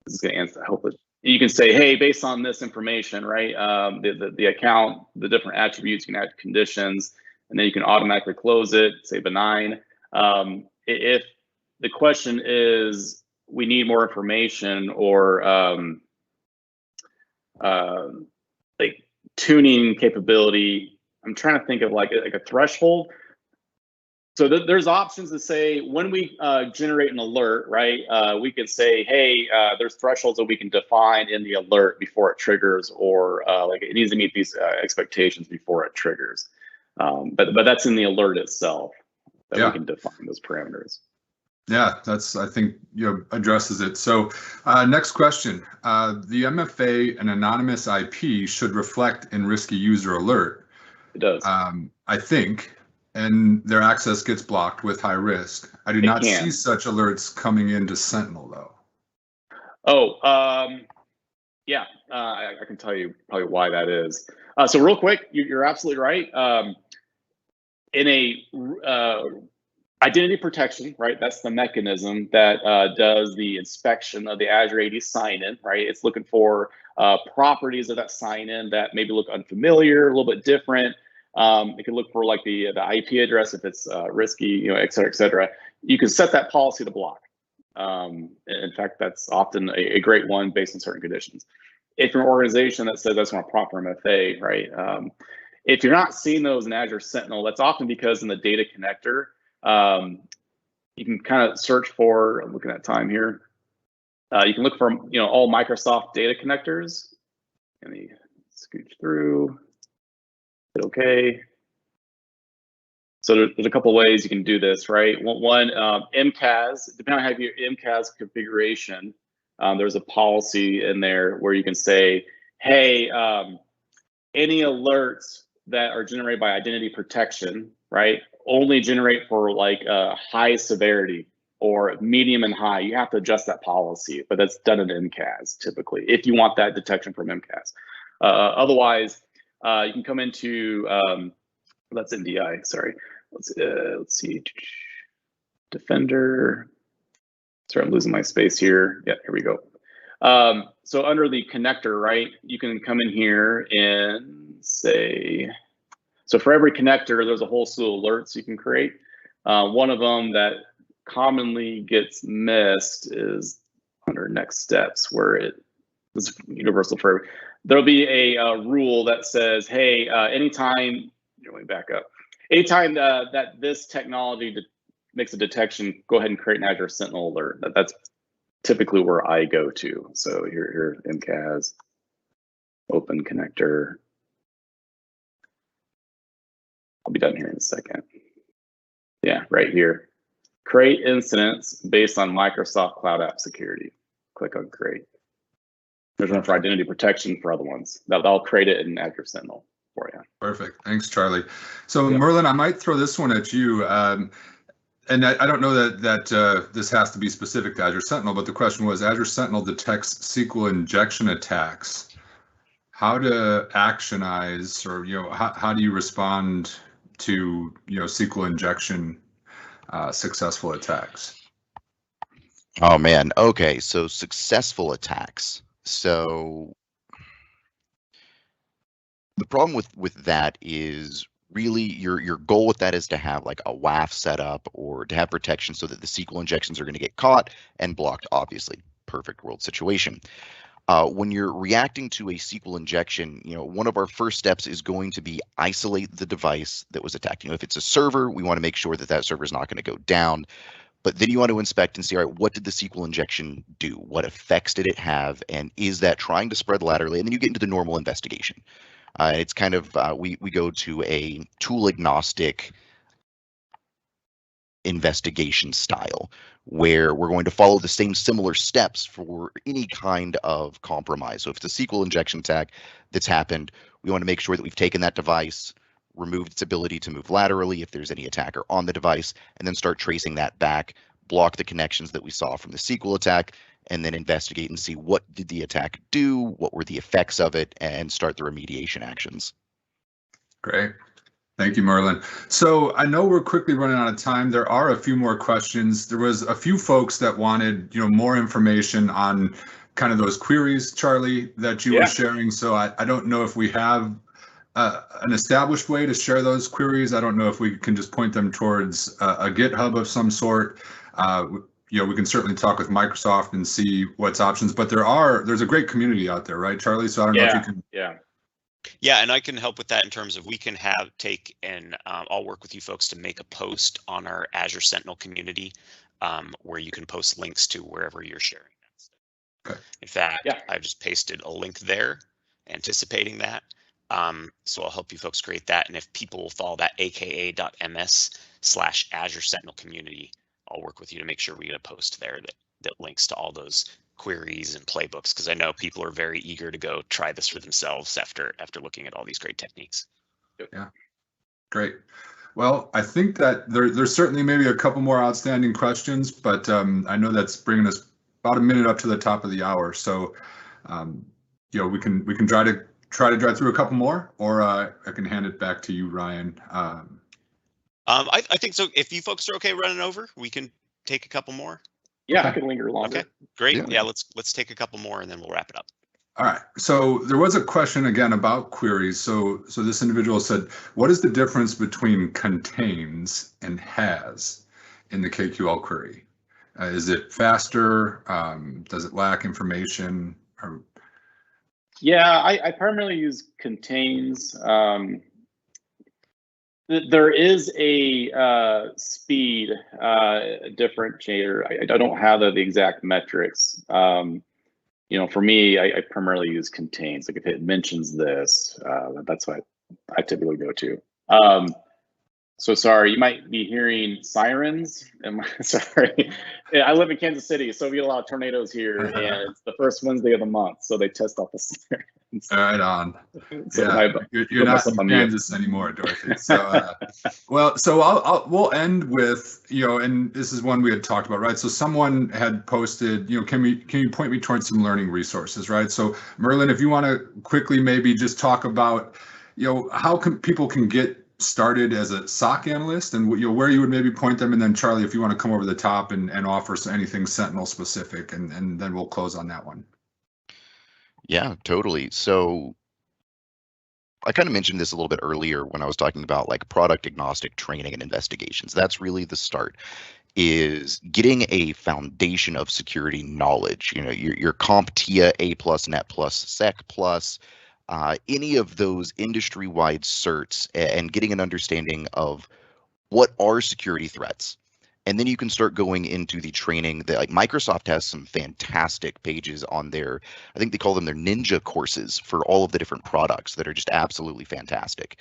this is going to answer. I hope you can say, hey, based on this information, right? The account, the different attributes, you can add conditions, and then you can automatically close it, say benign. If the question is, we need more information, or like tuning capability, I'm trying to think of like a threshold. So there's options to say when we generate an alert, right? We could say, hey, there's thresholds that we can define in the alert before it triggers, or like it needs to meet these expectations before it triggers. But that's in the alert itself that we can define those parameters. Yeah, I think addresses it. So next question, the MFA and anonymous IP should reflect in risky user alert. It does. I think, and their access gets blocked with high risk. I do not see such alerts coming into Sentinel though. Oh, yeah, I can tell you probably why that is. So real quick, you're absolutely right. In a identity protection, right? That's the mechanism that does the inspection of the Azure AD sign-in, right? It's looking for properties of that sign-in that maybe look unfamiliar, a little bit different. It can look for like the IP address if it's risky, et cetera, et cetera. You can set that policy to block. In fact, that's often a great one based on certain conditions. If you're an organization that says that's not a proper MFA, right? If you're not seeing those in Azure Sentinel, that's often because in the data connector, you can kind of search for, I'm looking at time here. You can look for, all Microsoft data connectors. Let me scooch through, hit OK. So there's a couple ways you can do this, right? One, MCAS, depending on how your MCAS configuration, there's a policy in there where you can say, hey, any alerts that are generated by identity protection, right, only generate for like high severity or medium and high. You have to adjust that policy, but that's done in MCAS typically if you want that detection from MCAS. Otherwise, you can come into that's NDI. Sorry, let's see, Defender. Sorry, I'm losing my space here. Yeah, here we go. So under the connector, right, you can come in here and say, so for every connector, there's a whole slew of alerts you can create. One of them that commonly gets missed is under next steps, where it's universal for every. There'll be a rule that says, hey, anytime, let me back up. Anytime that this technology makes a detection, go ahead and create an Azure Sentinel alert. That's typically where I go to. So here MCAS, open connector. I'll be done here in a second. Yeah, right here. Create incidents based on Microsoft Cloud App Security. Click on create. There's one for identity protection for other ones. That'll create it in Azure Sentinel for you. Perfect. Thanks, Charlie. So Merlin, I might throw this one at you. And I don't know that this has to be specific to Azure Sentinel, but the question was, Azure Sentinel detects SQL injection attacks. How to actionize, or how do you respond to SQL injection successful attacks? Oh man, okay, so successful attacks. So the problem with that is really your goal with that is to have like a WAF set up or to have protection so that the SQL injections are going to get caught and blocked, obviously. Perfect world situation. When you're reacting to a SQL injection, one of our first steps is going to be isolate the device that was attacked. If it's a server, we want to make sure that that server is not going to go down. But then you want to inspect and see, all right, what did the SQL injection do? What effects did it have? And is that trying to spread laterally? And then you get into the normal investigation. It's kind of, we go to a tool agnostic investigation style where we're going to follow the same similar steps for any kind of compromise. So if it's a SQL injection attack that's happened, we want to make sure that we've taken that device, removed its ability to move laterally if there's any attacker on the device, and then start tracing that back, block the connections that we saw from the SQL attack, and then investigate and see what did the attack do, what were the effects of it, and start the remediation actions. Great. Thank you, Merlin. So I know we're quickly running out of time. There are a few more questions. There was a few folks that wanted, more information on kind of those queries, Charlie, that you were sharing. So I don't know if we have an established way to share those queries. I don't know if we can just point them towards a GitHub of some sort. We can certainly talk with Microsoft and see what's options, but there's a great community out there, right, Charlie? So I don't know if you can. Yeah, and I can help with that in terms of we can I'll work with you folks to make a post on our Azure Sentinel community where you can post links to wherever you're sharing that. Okay. In fact, I've just pasted a link there, anticipating that. So I'll help you folks create that. And if people will follow that aka.ms/Azure Sentinel community, I'll work with you to make sure we get a post there that links to all those queries and playbooks, because I know people are very eager to go try this for themselves after looking at all these great techniques. Yeah, great. Well, I think that there's certainly maybe a couple more outstanding questions, but I know that's bringing us about a minute up to the top of the hour. So, we can try to drive through a couple more, or I can hand it back to you, Ryan. I think so. If you folks are okay running over, we can take a couple more. Yeah, I can linger longer. Okay, great. Yeah, let's take a couple more and then we'll wrap it up. All right. So there was a question again about queries. So this individual said, what is the difference between contains and has in the KQL query? Is it faster? Does it lack information? Yeah, I primarily use contains. There is a speed differentiator. I don't have the exact metrics. For me, I primarily use contains. Like if it mentions this, that's what I typically go to. So sorry, you might be hearing sirens. Sorry, I live in Kansas City, so we get a lot of tornadoes here, and it's the first Wednesday of the month, so they test off the sirens. Right on. So you're not in Kansas anymore, Dorothy. So, we'll end with, and this is one we had talked about, right? So someone had posted, can you point me towards some learning resources, right? So Merlin, if you want to quickly maybe just talk about, how people can get started as a SOC analyst, and where you would maybe point them, and then Charlie, if you want to come over the top and offer anything Sentinel specific, and then we'll close on that one. Yeah, totally. So I kind of mentioned this a little bit earlier when I was talking about like product agnostic training and investigations. That's really the start, is getting a foundation of security knowledge. Your CompTIA, A+, Net+, Sec+, any of those industry-wide certs, and getting an understanding of what are security threats. And then you can start going into the training that, like, Microsoft has some fantastic pages on their, I think they call them their ninja courses for all of the different products that are just absolutely fantastic.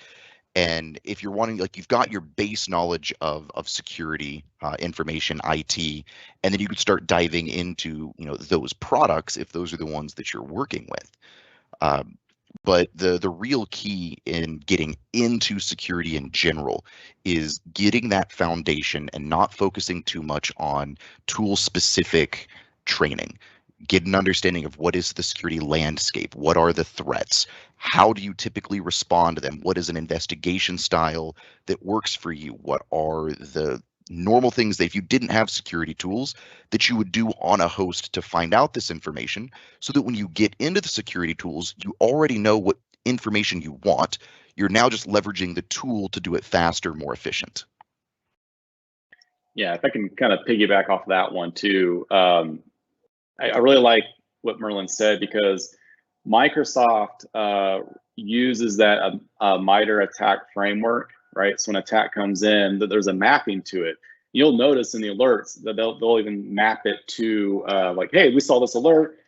And if you're wanting, like, you've got your base knowledge of security, information, IT, and then you could start diving into, those products if those are the ones that you're working with. But the real key in getting into security in general is getting that foundation and not focusing too much on tool-specific training. Get an understanding of what is the security landscape, what are the threats, how do you typically respond to them, what is an investigation style that works for you, what are the normal things that if you didn't have security tools that you would do on a host to find out this information, so that when you get into the security tools, you already know what information you want. You're now just leveraging the tool to do it faster, more efficient. Yeah, if I can kind of piggyback off that one too. I really like what Merlin said, because Microsoft uses that MITRE attack framework, right? So when an attack comes in, there's a mapping to it. You'll notice in the alerts that they'll even map it to like, hey, we saw this alert.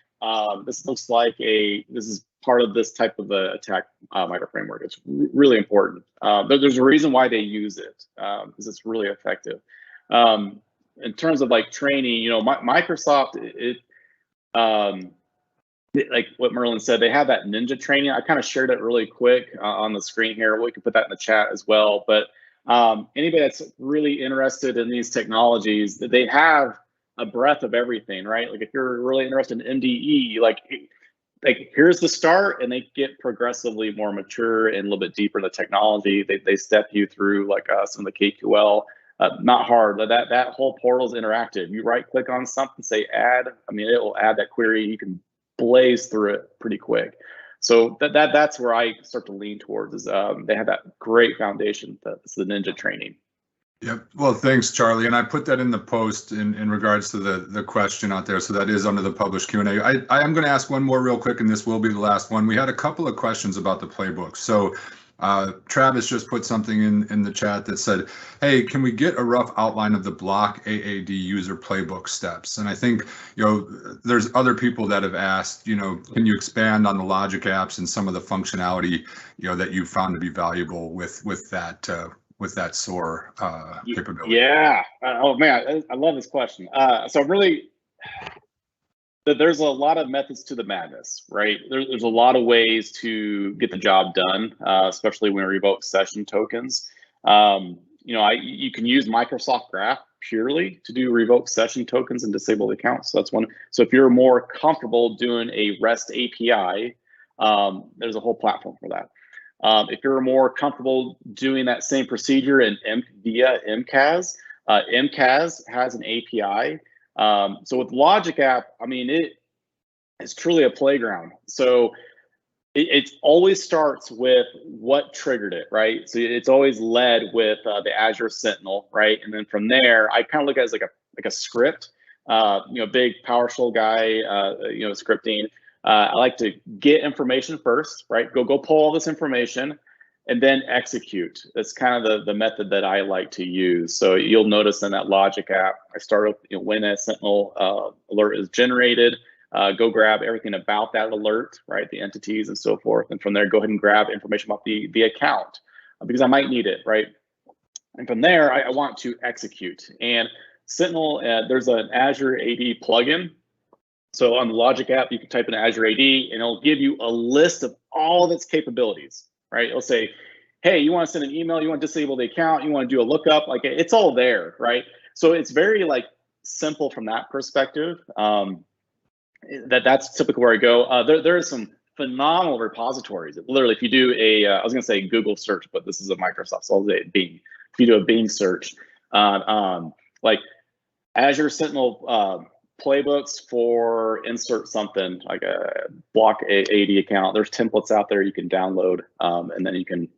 this looks like this is part of this type of attack micro framework. It's really important. There's a reason why they use it, because it's really effective. In terms of like training, Microsoft, like what Merlin said, they have that ninja training. I kind of shared it really quick on the screen here. We can put that in the chat as well. But anybody that's really interested in these technologies, they have a breadth of everything, right? Like if you're really interested in MDE, like here's the start, and they get progressively more mature and a little bit deeper in the technology. They step you through like some of the KQL. Not hard. That whole portal is interactive. You right click on something, say add. I mean, it will add that query. You can blaze through it pretty quick. So that's where I start to lean towards is they have that great foundation. That's the ninja training. Yep. Well, thanks, Charlie. And I put that in the post in regards to the question out there. So that is under the published Q&A. I am going to ask one more real quick, and this will be the last one. We had a couple of questions about the playbook. So Travis just put something in the chat that said, hey, can we get a rough outline of the block AAD user playbook steps? And I think, there's other people that have asked, can you expand on the logic apps and some of the functionality, that you found to be valuable with that SOAR capability? Yeah. Oh man, I love this question. So really, there's a lot of methods to the madness, right? There's a lot of ways to get the job done, especially when we revoke session tokens. You can use Microsoft Graph purely to do revoke session tokens and disable the accounts. So that's one. So if you're more comfortable doing a REST API, there's a whole platform for that. If you're more comfortable doing that same procedure via MCAS, MCAS has an API. So with Logic App, I mean, it's truly a playground. So it always starts with what triggered it, right? So it's always led with the Azure Sentinel, right? And then from there, I kind of look at it as like a script. Big PowerShell guy, scripting. I like to get information first, right? Go pull all this information and then execute. That's kind of the method that I like to use. So you'll notice in that Logic app, I start with when a Sentinel alert is generated, go grab everything about that alert, right? The entities and so forth. And from there, go ahead and grab information about the account because I might need it, right? And from there, I want to execute. And Sentinel, there's an Azure AD plugin. So on the Logic app, you can type in Azure AD and it'll give you a list of all of its capabilities, right? It'll say, hey, you want to send an email, you want to disable the account, you want to do a lookup, like it's all there, right? So it's very like simple from that perspective. That's typically where I go. There are some phenomenal repositories. Literally, if you do I was going to say Google search, but this is a Microsoft, so I'll say Bing. If you do a Bing search, like Azure Sentinel playbooks for insert something like a block AD account. There's templates out there you can download, and then you can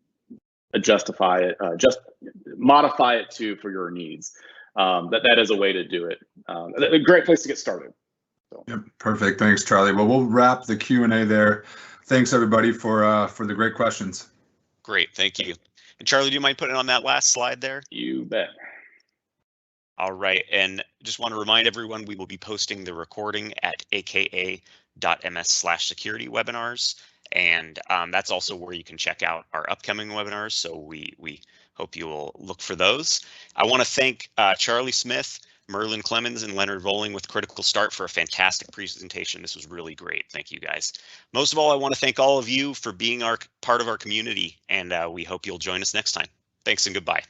justify it, just modify it for your needs. That is a way to do it. A great place to get started. So. Yep, perfect. Thanks, Charlie. Well, we'll wrap the Q&A there. Thanks everybody for the great questions. Great, thank you. And Charlie, do you mind putting on that last slide there? You bet. All right, and just want to remind everyone we will be posting the recording at aka.ms/security webinars, and that's also where you can check out our upcoming webinars. So we hope you will look for those. I want to thank Charlie Smith, Merlin Clemens, and Leonard Volling with Critical Start for a fantastic presentation. This was really great. Thank you guys. Most of all, I want to thank all of you for being part of our community, and we hope you'll join us next time. Thanks and goodbye.